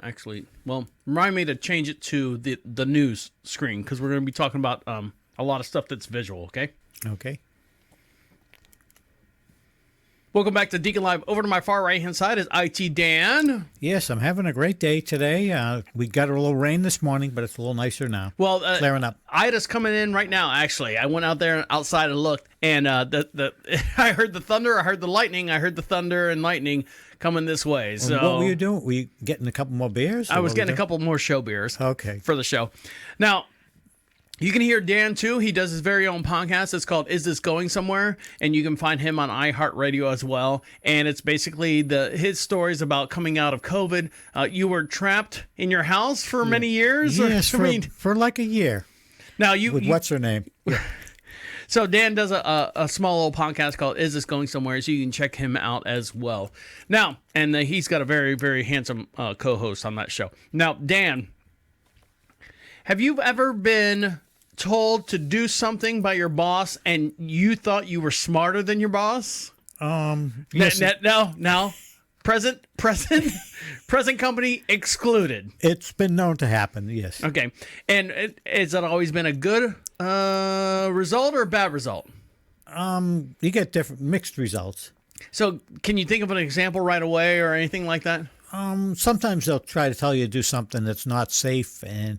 C: Actually, well, remind me to change it to the news screen because we're going to be talking about a lot of stuff that's visual, okay?
D: Okay.
C: Welcome back to Deacon Live. Over to my far right-hand side is IT Dan.
D: Yes, I'm having a great day today. We got a little rain this morning, but it's a little nicer now.
C: Well,
D: clearing up.
C: Ida's coming in right now, actually. I went out there outside and looked, and I heard the thunder, I heard the lightning, I heard the thunder and lightning coming this way. So
D: what were you doing? Were you getting a couple more beers?
C: I was getting a couple more show beers for the show. Now, you can hear Dan, too. He does his very own podcast. It's called Is This Going Somewhere? And you can find him on iHeartRadio as well. And it's basically his stories about coming out of COVID. You were trapped in your house for many years?
D: Yes, for like a year.
C: Now
D: what's her name? Yeah.
C: So Dan does a small little podcast called Is This Going Somewhere? So you can check him out as well. Now, and he's got a very, very handsome co-host on that show. Now, Dan, have you ever been told to do something by your boss and you thought you were smarter than your boss?
D: Yes.
C: No. Present company excluded.
D: It's been known to happen, yes.
C: Okay. And has that always been a good result or a bad result?
D: You get different mixed results.
C: So can you think of an example right away or anything like that?
D: Sometimes they'll try to tell you to do something that's not safe. And,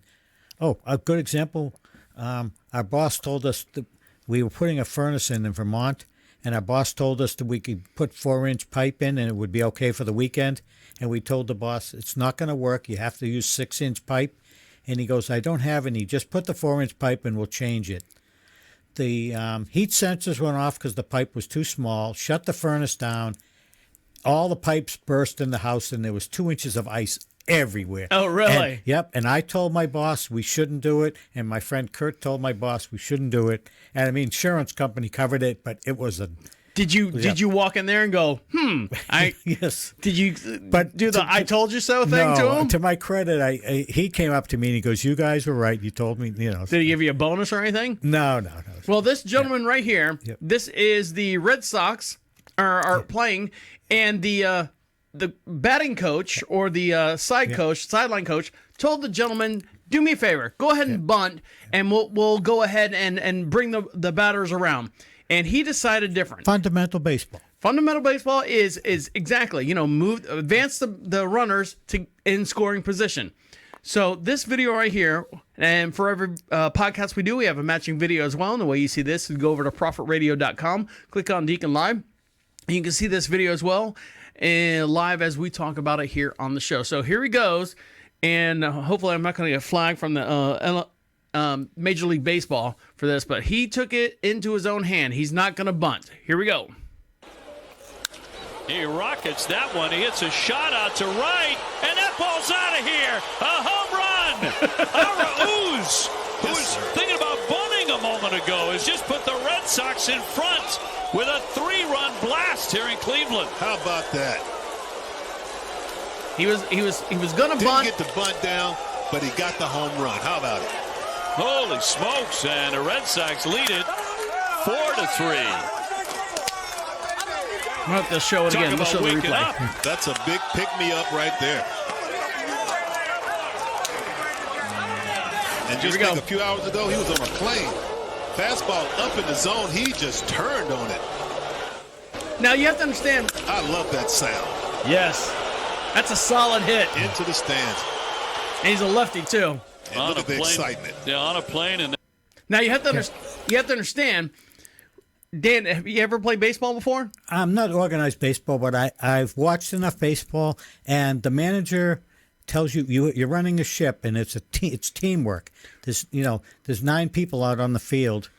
D: a good example, our boss told us that we were putting a furnace in Vermont, and our boss told us that we could put 4-inch pipe in and it would be okay for the weekend. And we told the boss, it's not going to work. You have to use 6-inch pipe. And he goes, I don't have any. Just put the 4-inch pipe and we'll change it. The heat sensors went off because the pipe was too small, shut the furnace down. All the pipes burst in the house, and there was 2 inches of ice everywhere.
C: Oh, really?
D: And I told my boss we shouldn't do it, and my friend Kurt told my boss we shouldn't do it. And the insurance company covered it, but it was a...
C: Did you walk in there and go,
D: Yes.
C: Did you do the I told you so thing to him?
D: To my credit, he came up to me and he goes, you guys were right. You told me,
C: Did he give you a bonus or anything?
D: No.
C: Well, this gentleman right here, this is the Red Sox are playing, and the batting coach or the sideline coach told the gentleman, do me a favor, go ahead and bunt, and we'll go ahead and bring the batters around. And he decided different.
D: Fundamental baseball.
C: Fundamental baseball is exactly, advance the runners to in scoring position. So this video right here, and for every podcast we do, we have a matching video as well. And the way you see this is go over to profitradio.com, click on Deacon Live, and you can see this video as well, and live as we talk about it here on the show. So here he goes, and hopefully I'm not going to get flagged from the Major League Baseball for this, but he took it into his own hand. He's not going to bunt. Here we go.
H: He rockets that one. He hits a shot out to right, and that ball's out of here. A home run. Ara Uz, who was thinking about bunting a moment ago, has just put the Red Sox in front with a 3-run blast here in Cleveland.
E: How about that?
H: He was
C: going to bunt.
E: Didn't get the bunt down, but he got the home run. How about it?
H: Holy smokes, and the Red Sox lead it 4-3.
C: We'll have to show it again. We'll show the replay.
E: That's a big pick-me-up right there. And just think, a few hours ago, he was on a plane. Fastball up in the zone. He just turned on it.
C: Now, you have to understand.
E: I love that sound.
C: Yes. That's a solid hit.
E: Into the stands.
C: And he's a lefty, too.
E: And look at the excitement.
H: Yeah, on a plane. And
C: now, you have to understand, Dan, have you ever played baseball before?
D: I'm not organized baseball, but I've watched enough baseball, and the manager tells you're running a ship, and it's teamwork. There's 9 people out on the field,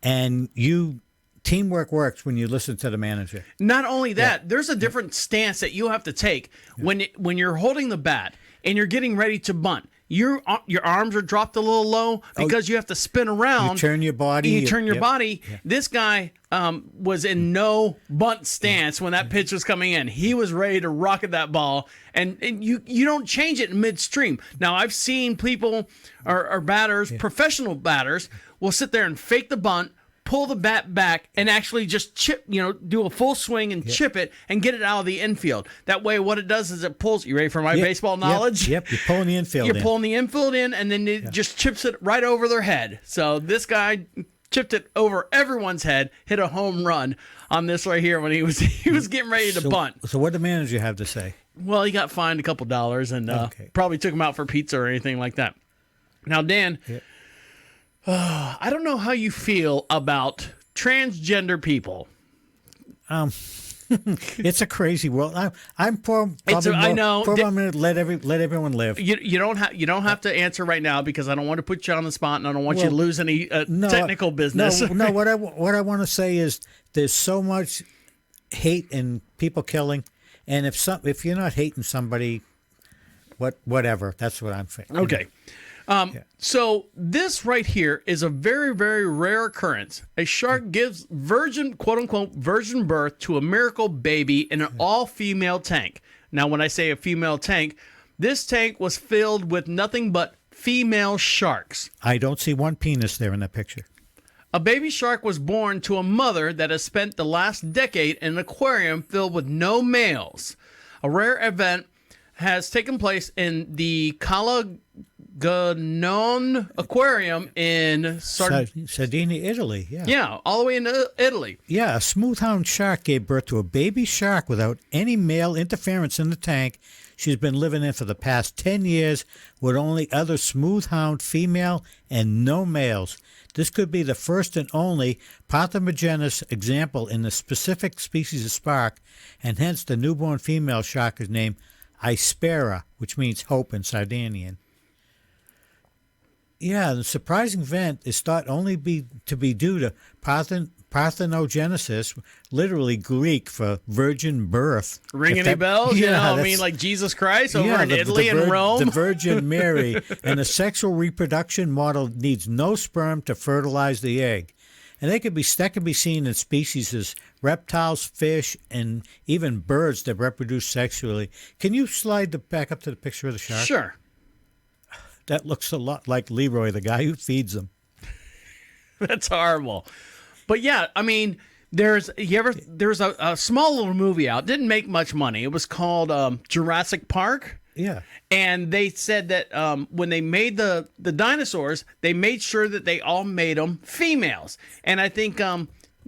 D: and you teamwork works when you listen to the manager.
C: Not only that, there's a different stance that you have to take when you're holding the bat and you're getting ready to bunt. Your arms are dropped a little low because you have to spin around.
D: You turn your body.
C: You turn your body. Yeah. This guy was in no bunt stance when that pitch was coming in. He was ready to rocket that ball, and you don't change it in midstream. Now, I've seen people or batters, professional batters, will sit there and fake the bunt, pull the bat back, and actually just chip, do a full swing and chip it and get it out of the infield. That way, what it does is it pulls. You ready for my baseball knowledge?
D: Yep. You're pulling the infield
C: You're pulling the infield in, and then it just chips it right over their head. So this guy chipped it over everyone's head, hit a home run on this right here when he was getting ready to bunt.
D: So what did the manager have to say?
C: Well, he got fined a couple dollars and probably took him out for pizza or anything like that. Now, Dan, I don't know how you feel about transgender people.
D: It's a crazy world. I'm for.
C: I know.
D: I'm going to let everyone live.
C: You don't have to answer right now because I don't want to put you on the spot and I don't want you to lose any technical business.
D: No. What I want to say is there's so much hate and people killing, and if you're not hating somebody, whatever. That's what I'm saying.
C: Okay. So this right here is a very, very rare occurrence. A shark gives quote unquote, virgin birth to a miracle baby in an all-female tank. Now, when I say a female tank, this tank was filled with nothing but female sharks.
D: I don't see one penis there in that picture.
C: A baby shark was born to a mother that has spent the last decade in an aquarium filled with no males. A rare event has taken place in the Calagonon Aquarium in
D: Sardinia, Italy.
C: Yeah, all the way into Italy.
D: Yeah, a smoothhound shark gave birth to a baby shark without any male interference in the tank. She's been living in for the past 10 years with only other smoothhound female and no males. This could be the first and only parthenogenesis example in the specific species of shark, and hence the newborn female shark is named Ispera, which means hope in Sardinian. Yeah, the surprising event is thought only to be due to parthenogenesis, literally Greek for virgin birth.
C: Ring any bells?
D: Yeah,
C: I mean, like Jesus Christ over in Italy and Rome?
D: The Virgin Mary. And the sexual reproduction model needs no sperm to fertilize the egg. And that can be seen in species as reptiles, fish, and even birds that reproduce sexually. Can you slide back up to the picture of the shark?
C: Sure.
D: That looks a lot like Leroy, the guy who feeds them.
C: That's horrible. But yeah, I mean, there's a small little movie out. Didn't make much money. It was called Jurassic Park.
D: Yeah.
C: And they said that when they made the dinosaurs, they made sure that they all made them females. And I think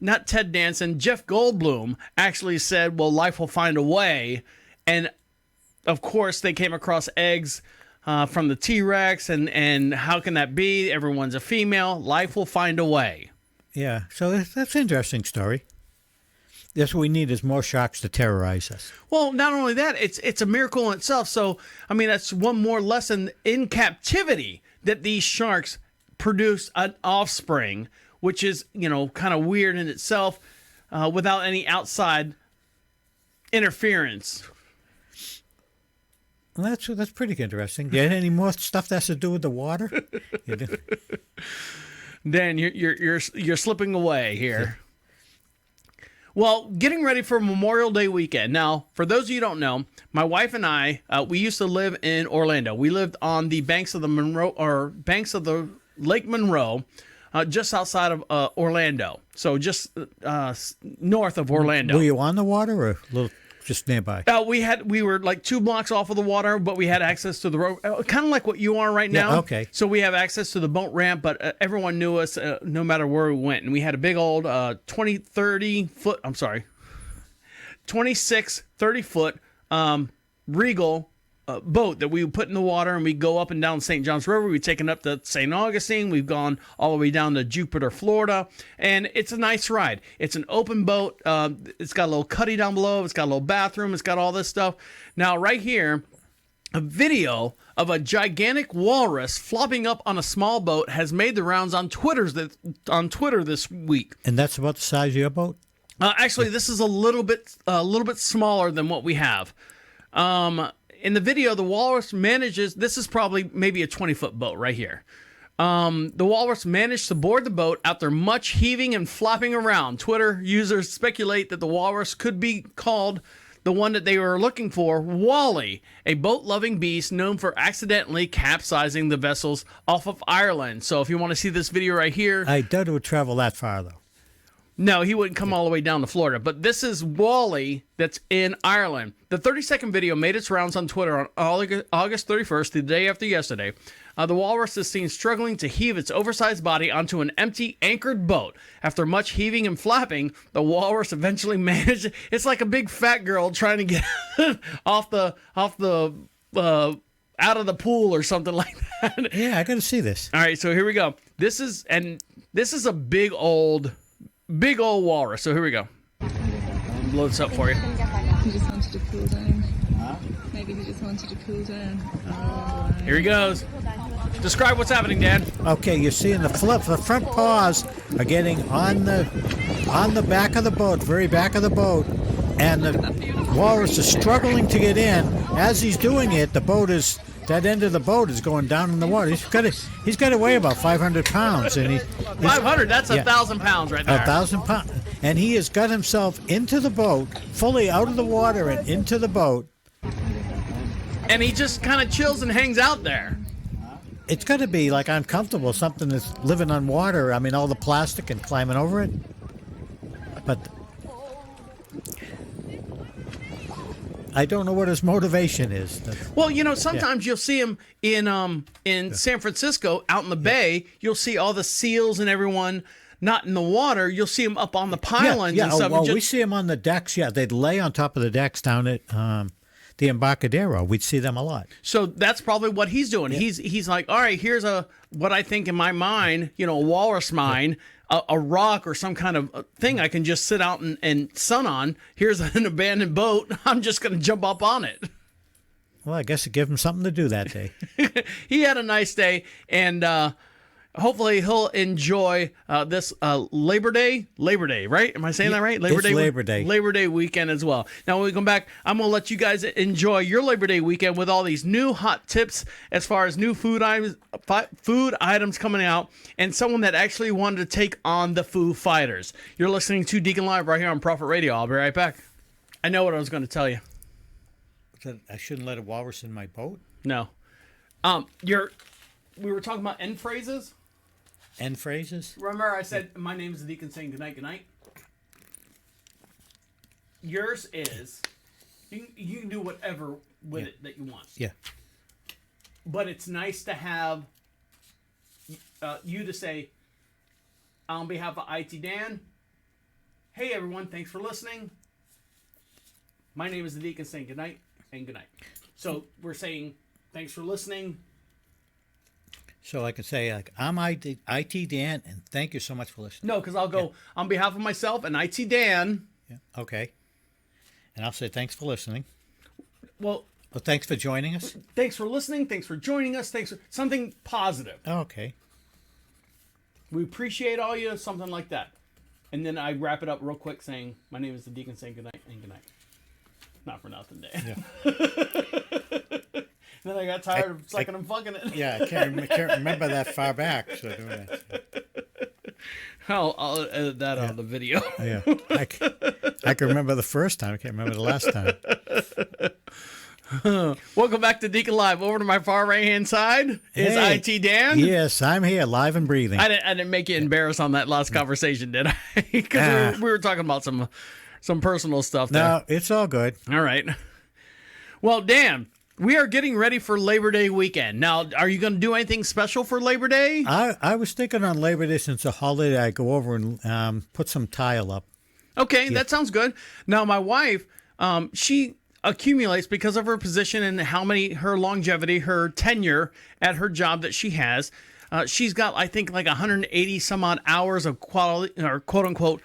C: not Ted Danson, Jeff Goldblum actually said, well, life will find a way. And of course, they came across eggs from the T-Rex, and how can that be? Everyone's a female. Life will find a way.
D: Yeah, so that's an interesting story. That's what we need is more sharks to terrorize us.
C: Well, not only that, it's a miracle in itself. So, I mean, that's one more lesson in captivity that these sharks produce an offspring, which is, kind of weird in itself without any outside interference.
D: Well, that's pretty interesting. Do you have any more stuff that has to do with the water?
C: Dan, you're slipping away here. Well, getting ready for Memorial Day weekend. Now, for those of you who don't know, my wife and I, we used to live in Orlando. We lived on the banks of the Lake Monroe, just outside of Orlando. So just north of Orlando.
D: Were you on the water or a little? Just nearby.
C: We were like 2 blocks off of the water, but we had access to the road, kind of like what you are right now.
D: Yeah, okay.
C: So we have access to the boat ramp, but everyone knew us no matter where we went. And we had a big old 26, 30 foot Regal boat that we would put in the water, and we'd go up and down St. Johns River. We'd taken up to St. Augustine. We've gone all the way down to Jupiter, Florida, and it's a nice ride. It's an open boat. It's got a little cuddy down below. It's got a little bathroom. It's got all this stuff. Now, right here, A video of a gigantic walrus flopping up on a small boat has made the rounds on Twitter this week.
D: And that's about the size of your boat?
C: Actually, this is a little bit smaller than what we have. In the video, the walrus manages. This is probably maybe a 20-foot boat right here. The walrus managed to board the boat after much heaving and flopping around. Twitter users speculate that the walrus could be called the one that they were looking for, Wally, a boat-loving beast known for accidentally capsizing the vessels off of Ireland. So if you want to see this video right here...
D: I doubt it would travel that far, though.
C: No, he wouldn't come all the way down to Florida. But this is Wally that's in Ireland. The 30-second video made its rounds on Twitter on August 31st, the day after yesterday. The walrus is seen struggling to heave its oversized body onto an empty anchored boat. After much heaving and flapping, the walrus eventually managed. It's like a big fat girl trying to get out of the pool or something like that.
D: Yeah, I got to see this.
C: All right, so here we go. This is a big old walrus. So here we go. I'll blow this up for you.
I: He just wanted to cool down. Maybe he just wanted to cool down.
C: Here he goes. Describe what's happening, Dan.
D: Okay, you're seeing the front paws are getting on the back of the boat, very back of the boat, and the walrus is struggling to get in. As he's doing it, that end of the boat is going down in the water. He's got to weigh about 500 pounds, and
C: 500. That's 1,000 pounds right there.
D: 1,000 pounds, and he has got himself into the boat, fully out of the water and into the boat.
C: And he just kind of chills and hangs out there.
D: It's got to be like uncomfortable, something that's living on water. I mean, all the plastic and climbing over it. But I don't know what his motivation is.
C: Well, sometimes you'll see him in San Francisco, out in the bay. You'll see all the seals and everyone not in the water. You'll see him up on the pylons and stuff.
D: We see him on the decks. Yeah, they'd lay on top of the decks down at the Embarcadero. We'd see them a lot.
C: So that's probably what he's doing. Yeah. He's like, all right, here's what I think in my mind, a walrus mind, a rock or some kind of thing I can just sit out and sun on. Here's an abandoned boat. I'm just going to jump up on it.
D: Well, I guess it gave him something to do that day.
C: He had a nice day, and hopefully he'll enjoy this Labor Day, right? Am I saying that right? Labor Day weekend as well. Now, when we come back, I'm going to let you guys enjoy your Labor Day weekend with all these new hot tips as far as new food items coming out, and someone that actually wanted to take on the Foo Fighters. You're listening to Deacon Live right here on Prophet Radio. I'll be right back. I know what I was going to tell you.
D: I shouldn't let a walrus in my boat?
C: No. We were talking about end phrases.
D: End phrases?
C: Remember I said, my name is the Deacon saying goodnight, goodnight? Yours is, you can do whatever with it that you want.
D: Yeah.
C: But it's nice to have you to say, on behalf of IT Dan, hey everyone, thanks for listening. My name is the Deacon saying goodnight and goodnight. So we're saying, thanks for listening.
D: So I can say, like, I'm IT Dan, and thank you so much for listening.
C: No, because I'll go, on behalf of myself and IT Dan.
D: Yeah. Okay. And I'll say, thanks for listening.
C: Well,
D: thanks for joining us.
C: Thanks for listening. Thanks for joining us. Thanks for something positive.
D: Okay.
C: We appreciate all you, something like that. And then I wrap it up real quick saying, my name is the Deacon saying goodnight and goodnight. Not for nothing, Dan. Yeah. Then I got tired of sucking and fucking it.
D: Yeah, I can't remember that far back. So doing that.
C: I'll edit that out of the video.
D: Yeah, I can remember the first time. I can't remember the last time.
C: Welcome back to Deacon Live. Over to my far right-hand side is IT Dan.
D: Yes, I'm here, live and breathing.
C: I didn't make you embarrassed on that last conversation, did I? Because we were talking about some personal stuff there.
D: No, it's all good.
C: All right. Well, Dan, we are getting ready for Labor Day weekend. Now, are you going to do anything special for Labor Day?
D: I was thinking on Labor Day, since it's a holiday, I go over and put some tile up.
C: Okay, yeah. That sounds good. Now, my wife, she accumulates because of her position and her longevity, her tenure at her job that she has. She's got, I think, like 180 some odd hours of quality or quote unquote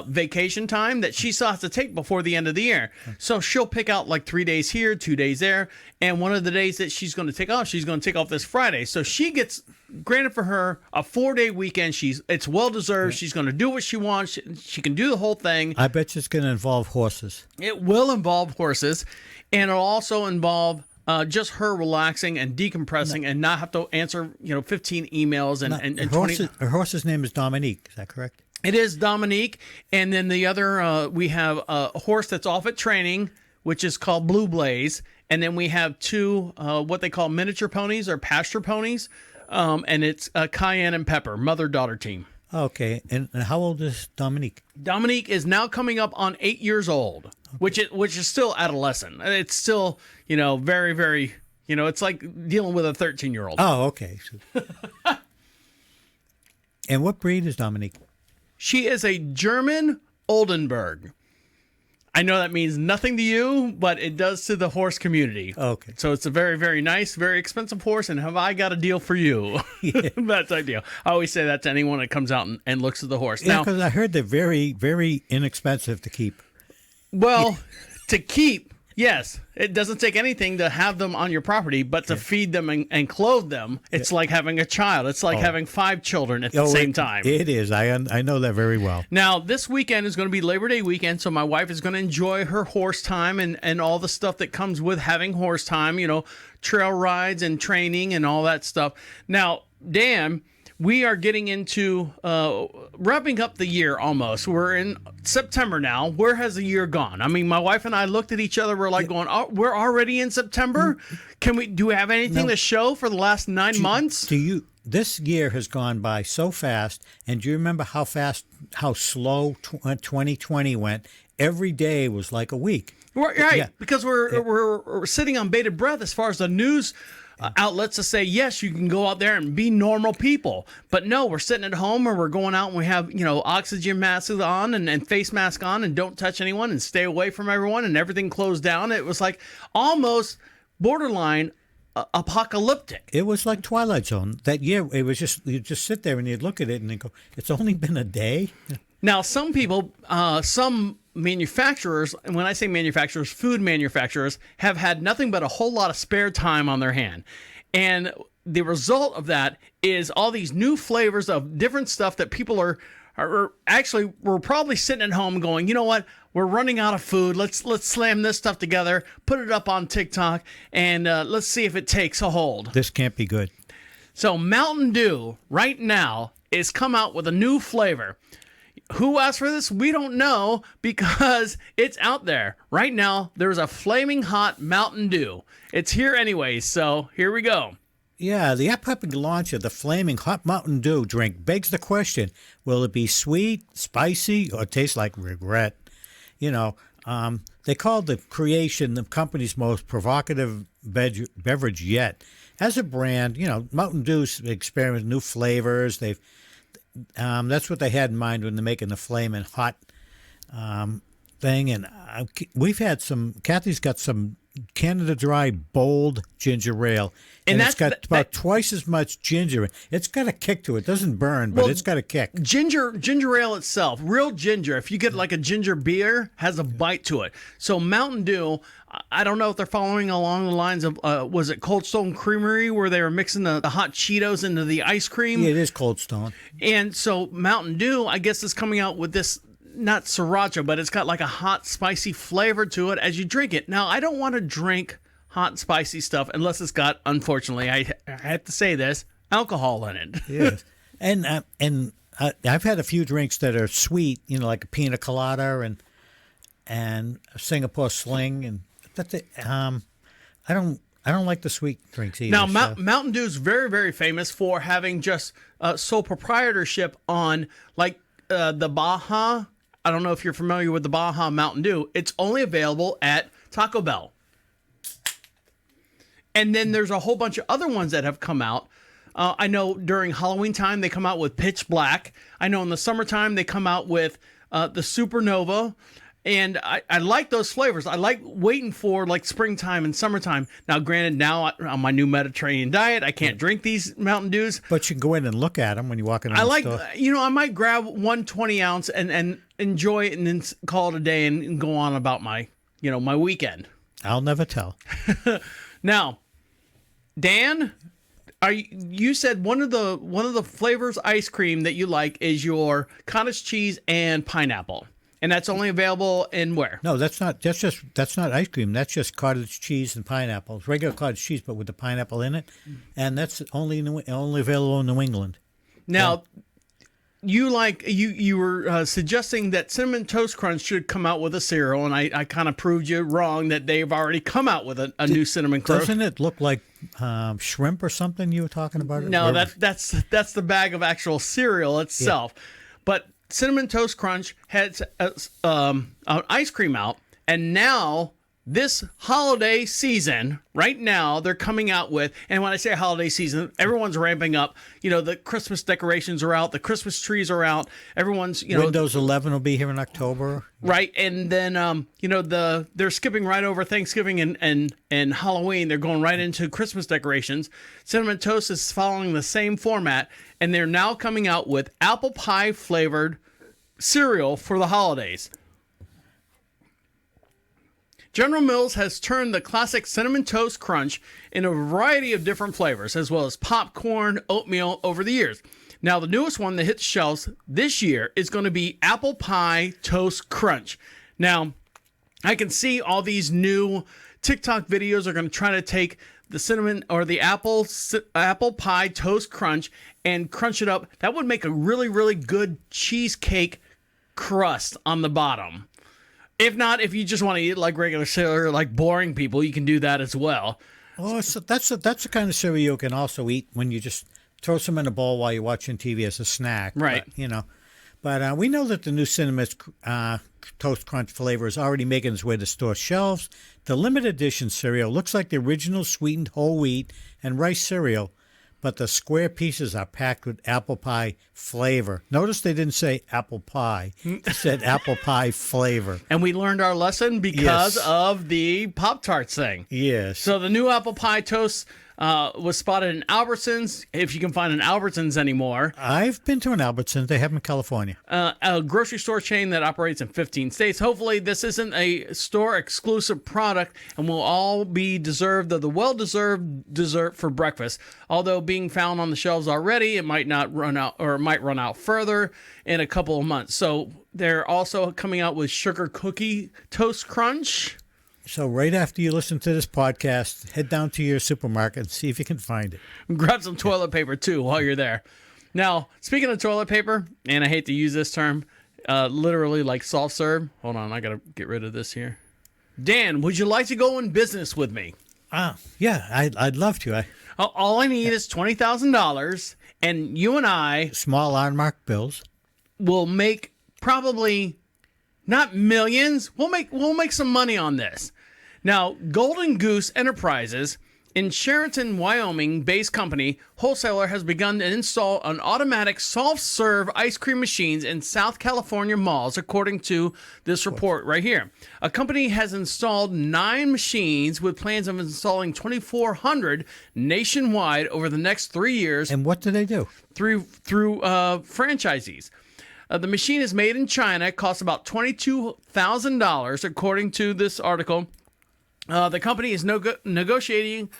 C: vacation time that she still has to take before the end of the year. So she'll pick out like 3 days here, 2 days there. And one of the days that she's going to take off this Friday. So she gets, granted for her, a 4-day weekend. It's well-deserved. She's going to do what she wants. She can do the whole thing.
D: I bet you it's going to involve horses.
C: It will involve horses. And it'll also involve just her relaxing and decompressing and not have to answer 15 emails and 20.
D: Her horse's name is Dominique. Is that correct?
C: It is Dominique. And then the other, we have a horse that's off at training, which is called Blue Blaze. And then we have 2 what they call miniature ponies or pasture ponies. And it's Cayenne and Pepper, mother-daughter team.
D: Okay. And how old is Dominique?
C: Dominique is now coming up on 8 years old, which is still adolescent. It's still, very, very, it's like dealing with a 13-year-old.
D: Oh, okay. And what breed is Dominique?
C: She is a German Oldenburg. I know that means nothing to you, but it does to the horse community.
D: Okay.
C: So it's a very, very nice, very expensive horse, and have I got a deal for you? Yeah. That's ideal. I always say that to anyone that comes out and looks at the horse.
D: Yeah, because I heard they're very, very inexpensive to keep.
C: Well, to keep, yes. It doesn't take anything to have them on your property, but to feed them and clothe them, it's like having a child. It's like having 5 children at the same time.
D: It is. I know that very well.
C: Now, this weekend is going to be Labor Day weekend, so my wife is going to enjoy her horse time and all the stuff that comes with having horse time, trail rides and training and all that stuff. Now, Dan, we are getting into wrapping up the year almost. We're in September now. Where has the year gone? I mean, my wife and I looked at each other. We're like going, oh, we're already in September? Do we have anything to show for the last 9 months?
D: This year has gone by so fast. And do you remember how slow 2020 went? Every day was like a week.
C: Right, because we're sitting on bated breath as far as the news outlets to say, yes, you can go out there and be normal people. But no, we're sitting at home or we're going out and we have, oxygen masks on and face mask on and don't touch anyone and stay away from everyone and everything closed down. It was like almost borderline apocalyptic.
D: It was like Twilight Zone. That year, it was just, you'd just sit there and you'd look at it and you'd go, it's only been a day?
C: Now, some people, some manufacturers, and when I say manufacturers, food manufacturers, have had nothing but a whole lot of spare time on their hand. And the result of that is all these new flavors of different stuff that people are actually, we're probably sitting at home going, you know what, we're running out of food. Let's slam this stuff together, put it up on TikTok, and let's see if it takes a hold.
D: This can't be good.
C: So Mountain Dew right now is come out with a new flavor. Who asked for this? We don't know because it's out there. Right now, there's a flaming hot Mountain Dew. It's here anyway, so here we go.
D: Yeah, the upcoming launch of the flaming hot Mountain Dew drink begs the question, will it be sweet, spicy, or taste like regret? They called the creation the company's most provocative beverage yet. As a brand, Mountain Dew's experimented with new flavors. That's what they had in mind when they're making the flaming hot thing. And we've had Kathy's got some Canada Dry bold ginger ale. And it's got about twice as much ginger. It's got a kick to it. It doesn't burn, but it's got a kick. Ginger
C: ale itself, real ginger, if you get like a ginger beer, has a bite to it. So Mountain Dew, I don't know if they're following along the lines of, was it Cold Stone Creamery where they were mixing the hot Cheetos into the ice cream?
D: Yeah, it is Cold Stone.
C: And so Mountain Dew, I guess, is coming out with this, not sriracha, but it's got like a hot, spicy flavor to it as you drink it. Now, I don't want to drink hot, spicy stuff unless it's got, unfortunately, I have to say this, alcohol in it.
D: Yes. And I've had a few drinks that are sweet, like a pina colada and a Singapore Sling, and that's it. I don't like the sweet drinks either.
C: Now, Mountain Dew is very, very famous for having just sole proprietorship on like the Baja. I don't know if you're familiar with the Baja Mountain Dew. It's only available at Taco Bell. And then there's a whole bunch of other ones that have come out. I know during Halloween time they come out with Pitch Black. I know in the summertime they come out with the Supernova. And I like those flavors. I like waiting for like springtime and summertime. Now, granted, now on my new Mediterranean diet, I can't drink these Mountain Dews.
D: But you can go in and look at them when you walk in the store.
C: I might grab 120 ounce and enjoy it and then call it a day and go on about my weekend.
D: I'll never tell.
C: Now, Dan, you said one of the flavors ice cream that you like is your cottage cheese and pineapple. And that's only available in where?
D: No, that's not ice cream. That's just cottage cheese and pineapple. It's regular cottage cheese, but with the pineapple in it, and that's only available in New England.
C: Now, you were suggesting that Cinnamon Toast Crunch should come out with a cereal, and I kind of proved you wrong that they've already come out with a new Cinnamon Toast.
D: Doesn't it look like shrimp or something you were talking about?
C: No, that's the bag of actual cereal itself, but Cinnamon Toast Crunch has ice cream out, and now this holiday season, right now, they're coming out with, and when I say holiday season, everyone's ramping up. The Christmas decorations are out, the Christmas trees are out, everyone's,
D: Windows 11 will be here in October.
C: Right, and then, they're skipping right over Thanksgiving and Halloween. They're going right into Christmas decorations. Cinnamon Toast is following the same format, and they're now coming out with apple pie flavored cereal for the holidays. General Mills has turned the classic Cinnamon Toast Crunch in a variety of different flavors, as well as popcorn, oatmeal over the years. Now, the newest one that hit the shelves this year is going to be Apple Pie Toast Crunch. Now, I can see all these new TikTok videos are going to try to take the cinnamon or the apple pie toast crunch and crunch it up. That would make a really, really good cheesecake crust on the bottom. If not, if you just want to eat like regular cereal, like boring people, you can do that as well.
D: Oh, so that's the kind of cereal you can also eat when you just throw some in a bowl while you're watching TV as a snack.
C: Right.
D: But we know that the new Cinnamon Toast Crunch flavor is already making its way to store shelves. The limited edition cereal looks like the original sweetened whole wheat and rice cereal, but the square pieces are packed with apple pie flavor. Notice they didn't say apple pie. They said apple pie flavor.
C: And we learned our lesson because of the Pop-Tarts thing.
D: Yes.
C: So the new apple pie toast was spotted in Albertsons, if you can find an Albertsons anymore.
D: I've been to an Albertsons. They have them in California.
C: A grocery store chain that operates in 15 states. Hopefully this isn't a store-exclusive product and will all be deserved of the well-deserved dessert for breakfast. Although being found on the shelves already, it might not run out, or it might run out further in a couple of months. So they're also coming out with Sugar Cookie Toast Crunch.
D: So right after you listen to this podcast, head down to your supermarket and see if you can find it.
C: Grab some toilet paper, too, while you're there. Now, speaking of toilet paper, and I hate to use this term, literally like soft serve. Hold on, I got to get rid of this here. Dan, would you like to go in business with me?
D: Yeah, I'd love to.
C: All I need is $20,000, and you and I...
D: Small unmarked bills.
C: ...will make probably... not millions. We'll make some money on this. Now, Golden Goose Enterprises, in Sheraton, Wyoming-based company, wholesaler has begun to install an automatic soft-serve ice cream machines in South California malls, according to this report right here. A company has installed 9 machines with plans of installing 2,400 nationwide over the next 3 years.
D: And what do they do?
C: Through franchisees. The machine is made in China. It costs about $22,000, according to this article. The company is negotiating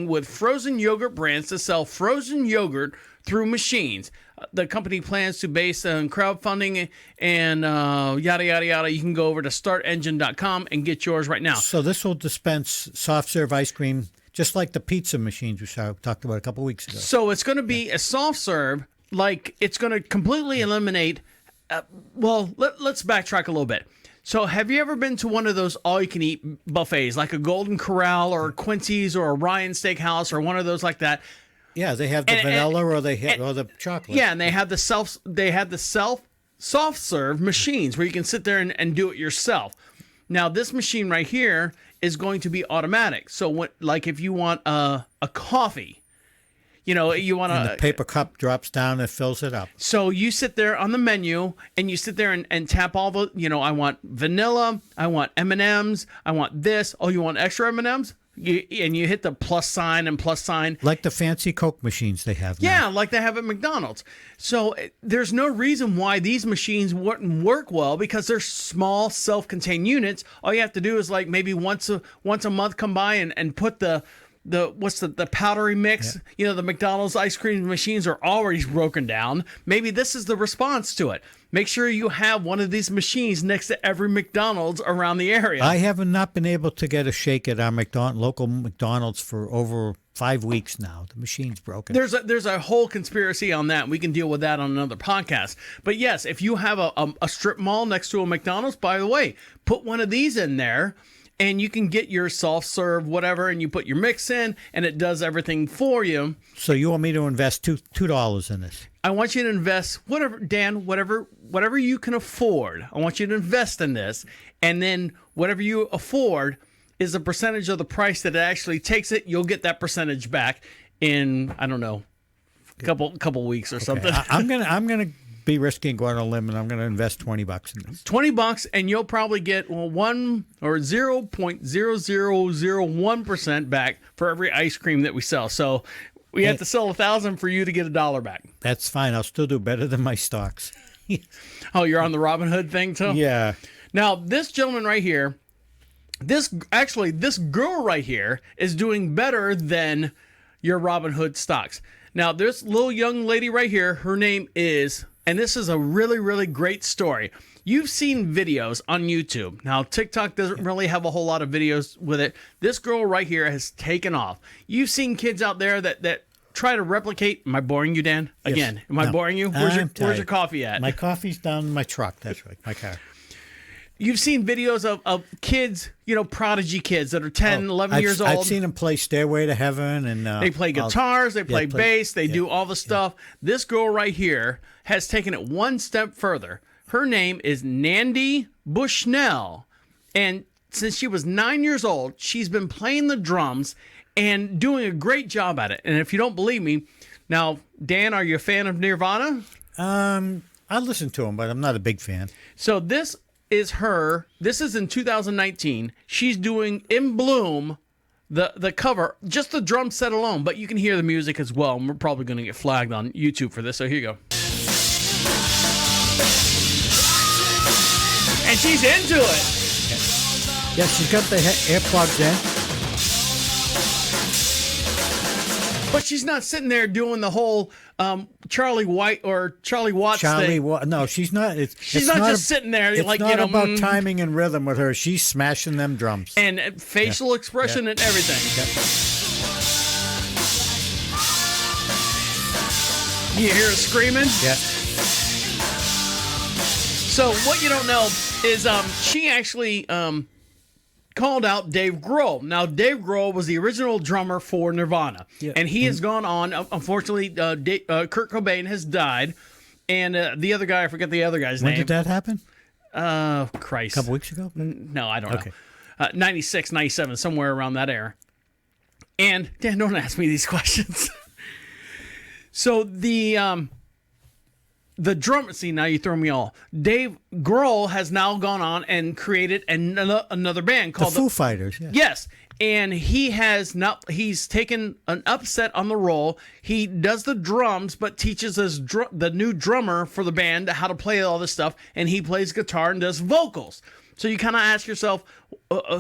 C: with frozen yogurt brands to sell frozen yogurt through machines. The company plans to base on crowdfunding and yada, yada, yada. You can go over to startengine.com and get yours right now.
D: So this will dispense soft serve ice cream just like the pizza machines we talked about a couple weeks ago.
C: So it's going to be a soft serve. Like, it's going to completely eliminate... let's backtrack a little bit. So, have you ever been to one of those all-you-can-eat buffets, like a Golden Corral or a Quincy's or a Ryan Steakhouse or one of those like that?
D: Yeah, they have the vanilla or the chocolate.
C: Yeah, and they have the soft-serve machines where you can sit there and do it yourself. Now, this machine right here is going to be automatic. So, if you want a coffee... You know, you want
D: And the
C: to.
D: paper cup drops down and fills it up.
C: So you sit there on the menu and you sit there and tap all the. You know, I want vanilla. I want M&Ms. I want this. Oh, you want extra M&Ms? And you hit the plus sign and plus sign.
D: Like the fancy Coke machines they have now.
C: Yeah, like they have at McDonald's. So there's no reason why these machines wouldn't work well because they're small, self-contained units. All you have to do is like maybe once a month come by and put the powdery mix. Yeah. You know, the McDonald's ice cream machines are already broken down. Maybe this is the response to it. Make sure you have one of these machines next to every McDonald's around the area.
D: I have not been able to get a shake at our local McDonald's for over 5 weeks now. The machine's broken.
C: There's a whole conspiracy on that. We can deal with that on another podcast. But yes, if you have a strip mall next to a McDonald's, by the way, put one of these in there. And you can get your soft-serve, whatever, and you put your mix in, and it does everything for you.
D: So you want me to invest $2 in this?
C: I want you to invest whatever you can afford. I want you to invest in this, and then whatever you afford is a percentage of the price that it actually takes it. You'll get that percentage back in, I don't know, a couple weeks or something.
D: I'm gonna be risking going on a limb, and I'm going to invest $20 in this.
C: $20, and you'll probably get 1 or 0.0001% back for every ice cream that we sell. So we have to sell 1,000 for you to get $1 back.
D: That's fine. I'll still do better than my stocks.
C: Oh, you're on the Robin Hood thing too?
D: Yeah.
C: Now this gentleman right here, this girl right here is doing better than your Robin Hood stocks. Now this little young lady right here, her name is. And this is a really, really great story. You've seen videos on YouTube. Now, TikTok doesn't really have a whole lot of videos with it. This girl right here has taken off. You've seen kids out there that try to replicate. Am I boring you, Dan? Again,
D: yes.
C: Am I boring you? Where's your coffee at?
D: My coffee's down in my truck. That's right, my car.
C: You've seen videos of kids, you know, prodigy kids that are 10, 11 years old.
D: I've seen them play Stairway to Heaven. And
C: they play guitars, they play bass, they do all the stuff. This girl right here has taken it one step further. Her name is Nandi Bushnell. And since she was 9 years old, she's been playing the drums and doing a great job at it. And if you don't believe me, now, Dan, are you a fan of Nirvana?
D: I listen to them, but I'm not a big fan.
C: So this is in 2019. She's doing In Bloom, the cover, just the drum set alone, but you can hear the music as well. And we're probably going to get flagged on YouTube for this, so here you go. And she's into it.
D: Yeah, she's got the earplugs in.
C: But she's not sitting there doing the whole Charlie Watts thing.
D: No, she's not.
C: She's not just sitting there.
D: It's
C: like,
D: not about timing and rhythm with her. She's smashing them drums.
C: And facial expression and everything. You hear her screaming?
D: Yeah.
C: So what you don't know is she actually called out Dave Grohl. Now, Dave Grohl was the original drummer for Nirvana. Yeah. And he has gone on. Unfortunately, Kurt Cobain has died. And the other guy, I forget the other guy's name.
D: When did that happen?
C: Christ.
D: A couple weeks ago?
C: No, I don't know. 96, 97, somewhere around that era. And, Dan, don't ask me these questions. So the drum, see, now you throw me all. Dave Grohl has now gone on and created another band called
D: the Foo Fighters. Yeah.
C: Yes. And he's taken an upset on the role. He does the drums, but teaches the new drummer for the band how to play all this stuff. And he plays guitar and does vocals. So you kind of ask yourself,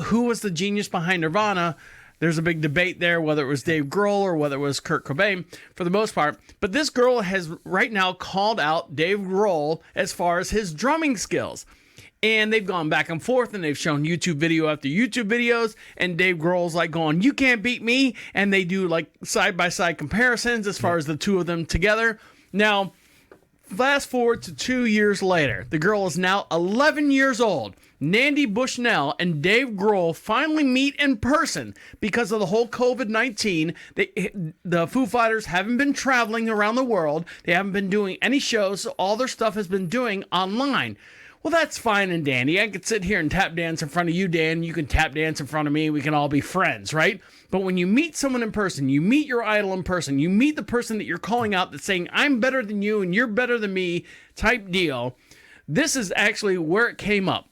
C: who was the genius behind Nirvana? There's a big debate there, whether it was Dave Grohl or whether it was Kurt Cobain, for the most part. But this girl has right now called out Dave Grohl as far as his drumming skills. And they've gone back and forth, and they've shown YouTube video after YouTube videos, and Dave Grohl's like going, "You can't beat me," and they do like side-by-side comparisons as far as the two of them together. Now, fast forward to 2 years later. The girl is now 11 years old. Nandi Bushnell and Dave Grohl finally meet in person because of the whole COVID-19. The Foo Fighters haven't been traveling around the world. They haven't been doing any shows, so all their stuff has been doing online. Well, that's fine and dandy. I could sit here and tap dance in front of you, Dan. You can tap dance in front of me. We can all be friends, right? But when you meet someone in person, you meet your idol in person, you meet the person that you're calling out that's saying, I'm better than you and you're better than me type deal. This is actually where it came up,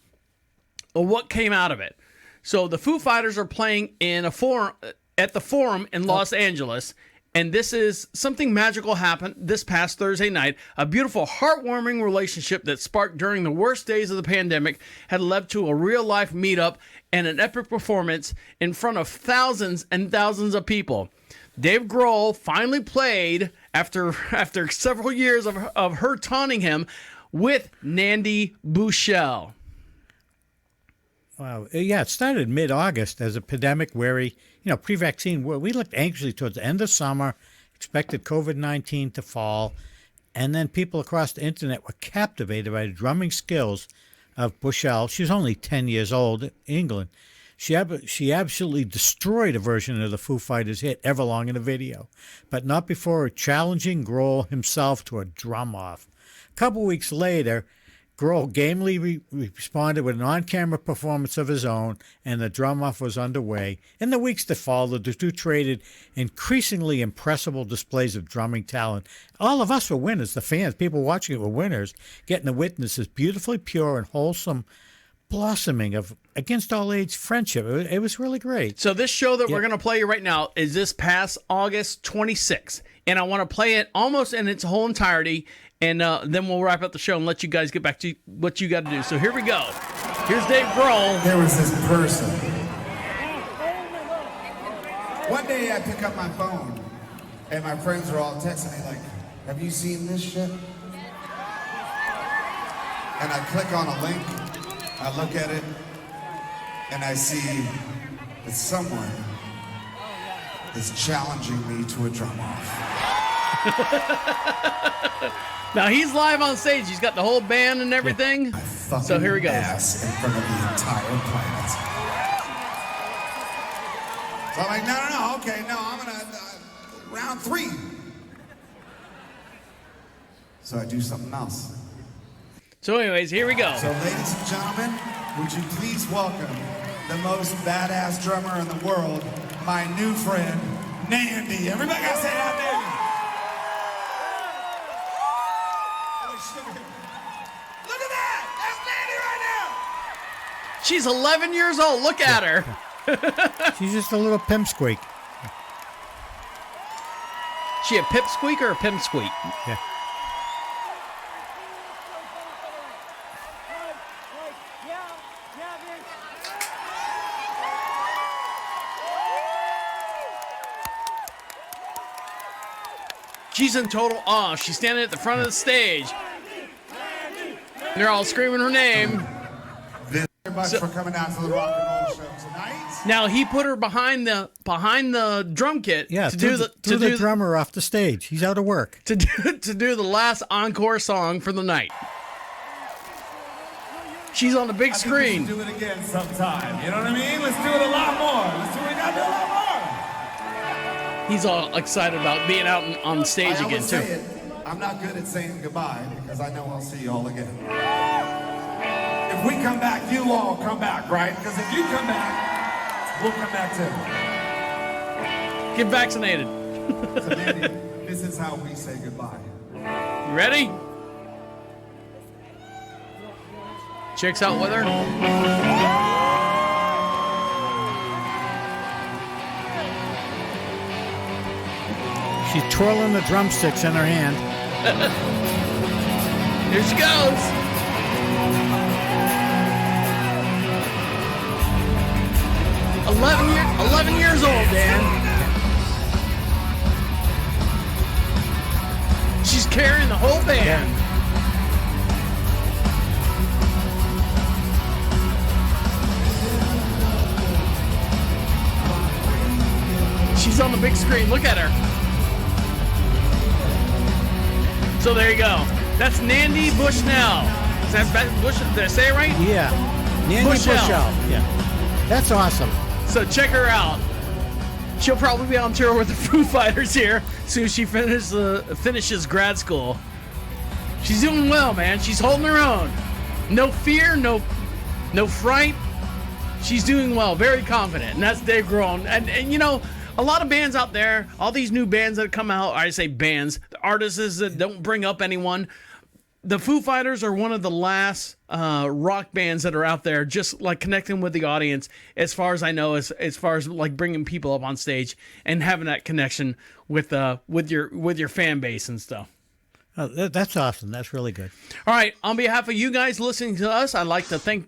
C: or what came out of it. So the Foo Fighters are playing in a forum at the Forum in Los Angeles. And this is something magical happened this past Thursday night. A beautiful, heartwarming relationship that sparked during the worst days of the pandemic had led to a real-life meetup and an epic performance in front of thousands and thousands of people. Dave Grohl finally played after several years of her taunting him with Nandi Bushell.
D: Wow. Yeah, it started mid-August as a pandemic-weary, pre-vaccine. We looked anxiously towards the end of summer, expected COVID-19 to fall, and then people across the internet were captivated by the drumming skills of Bushell. She was only 10 years old in England. She absolutely destroyed a version of the Foo Fighters hit Everlong in a video, but not before challenging Grohl himself to a drum-off. A couple weeks later, Grohl gamely responded with an on-camera performance of his own, and the drum-off was underway. In the weeks that followed, the two traded increasingly impressive displays of drumming talent. All of us were winners. The fans, people watching it were winners, getting to witness this beautifully pure and wholesome blossoming of against-all-age friendship. It was really great.
C: So this show that we're going to play you right now is this past August 26th, and I want to play it almost in its whole entirety. And then we'll wrap up the show and let you guys get back to what you got to do. So here we go. Here's Dave Grohl.
J: There was this person. One day I pick up my phone, and my friends are all texting me like, have you seen this shit? And I click on a link, I look at it, and I see that someone is challenging me to a drum-off.
C: Now he's live on stage. He's got the whole band and everything. So here we go.
J: Ass in front of the entire planet. So I'm like, no, okay, no, I'm gonna round 3. So I do something else.
C: So anyways, here we go.
J: So ladies and gentlemen, would you please welcome the most badass drummer in the world, my new friend, Nandi. Everybody gotta say that, Nandi. Look at that! That's Nandi right now!
C: She's 11 years old. Look at her.
D: She's just a little pipsqueak.
C: She a pipsqueak or a pimpsqueak?
D: Yeah.
C: She's in total awe. She's standing at the front of the stage. And they're all screaming her name.
J: Thank you very much for coming out to the rock and roll show tonight.
C: Now he put her behind the drum kit.
D: Yeah,
C: to do
D: the drummer off the stage. He's out of work.
C: To do the last encore song for the night. She's on the big screen.
J: We should do it again sometime. You know what I mean? Let's do it a lot more. Let's do it. We gotta do a lot more.
C: He's all excited about being out on stage again too.
J: I'm not good at saying goodbye because I know I'll see you all again. If we come back, you all come back, right? Because if you come back, we'll come back too.
C: Get vaccinated.
J: So Nandi, this is how we say goodbye.
C: You ready? Chicks out with her.
D: She's twirling the drumsticks in her hand.
C: Here she goes. Eleven years old, Dan. She's carrying the whole band. She's on the big screen. Look at her. So there you go. That's Nandi Bushnell. Is that Bush? Did I say it right?
D: Yeah. Nandi Bushell. Yeah. That's awesome.
C: So check her out. She'll probably be on tour with the Foo Fighters here as soon as she finishes grad school. She's doing well, man. She's holding her own. No fear, no fright. She's doing well, very confident, and that's Dave Grohl. And you know, a lot of bands out there, all these new bands that come out, I say bands, the artists that don't bring up anyone. The Foo Fighters are one of the last rock bands that are out there, just like connecting with the audience, as far as I know, as far as like bringing people up on stage and having that connection with your fan base and stuff.
D: Oh, that's awesome. That's really good.
C: All right, on behalf of you guys listening to us, I'd like to thank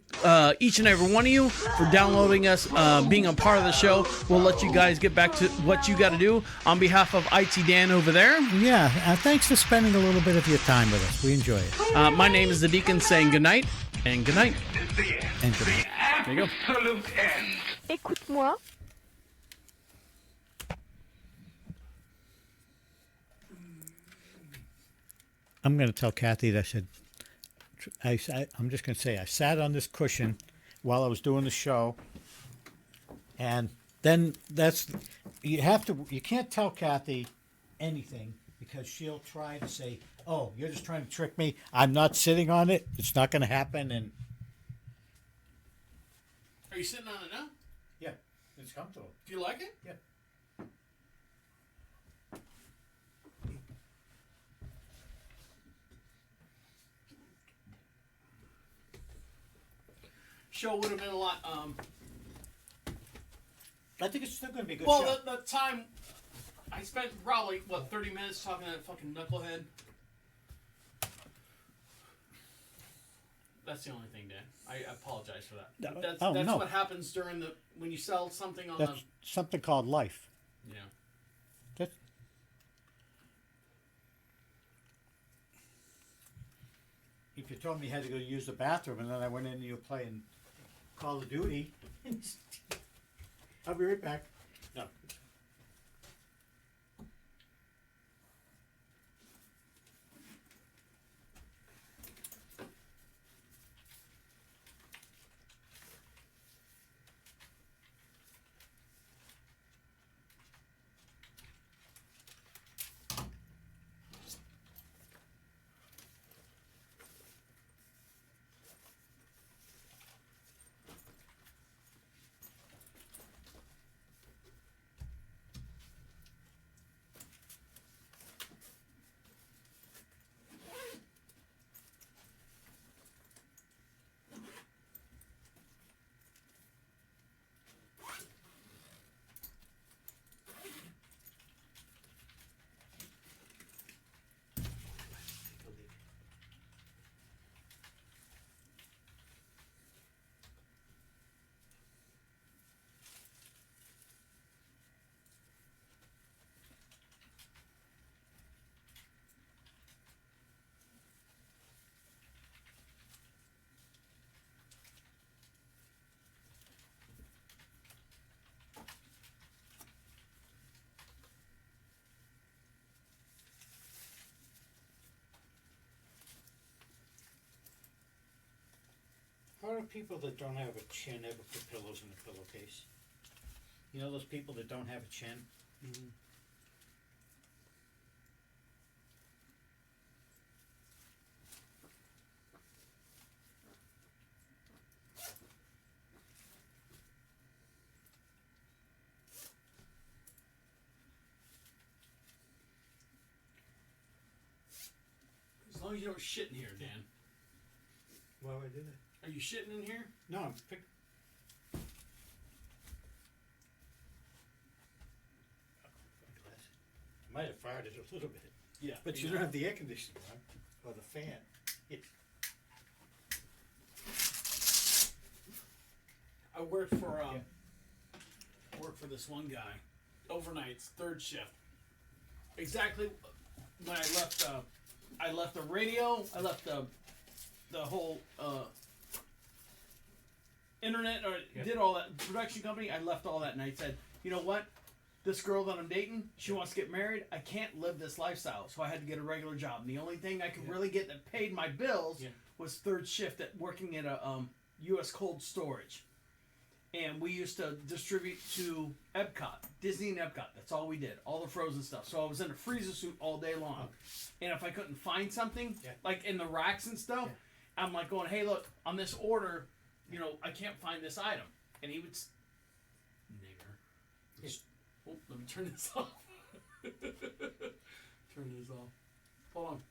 C: each and every one of you for downloading us, being a part of the show. We'll let you guys get back to what you got to do. On behalf of IT Dan over there.
D: Yeah, thanks for spending a little bit of your time with us. We enjoy it.
C: My name is the Deacon saying goodnight and goodnight.
D: And good night.
C: There you go.
K: Absolute end.
G: Écoute-moi.
D: I'm going to tell Kathy that I'm just going to say I sat on this cushion while I was doing the show, and then you can't tell Kathy anything because she'll try to say, "Oh, you're just trying to trick me. I'm not sitting on it. It's not going to happen." And
C: Are you sitting on it now?
D: yeah, it's comfortable.
C: Do you like it?
D: Yeah.
C: Show would have been a lot.
D: I think it's still going to be a good
C: Well,
D: show.
C: the time I spent probably 30 minutes talking to that fucking knucklehead. That's the only thing, Dan. I apologize for that. That's
D: no.
C: what happens during when you sell something on
D: That's something called life.
C: Yeah.
D: That's, if you told me you had to go use the bathroom and then I went in and you were playing Call of Duty, I'll be right back. No. How do people that don't have a chin ever put pillows in a pillowcase? You know those people that don't have a chin? Mm-hmm.
C: As long as you don't shit in here, Dan.
D: Why would I do that?
C: Are you shitting in here?
D: No, I'm pick. I might have fired it a little bit.
C: Yeah.
D: But you don't have the air conditioner on, or the fan.
C: I worked for this one guy, overnights, third shift. Exactly when I left the radio, I left the whole internet, or did all that production company. I left all that, and I said, you know what? This girl that I'm dating, she wants to get married. I can't live this lifestyle, so I had to get a regular job. And the only thing I could really get that paid my bills was third shift at working at a U.S. cold storage. And we used to distribute to Epcot, Disney and Epcot. That's all we did, all the frozen stuff. So I was in a freezer suit all day long. And if I couldn't find something, like in the racks and stuff, I'm like going, hey, look, on this order, you know, I can't find this item. And he would, nigger. Hey, oh, let me turn this off. Turn this off. Hold on.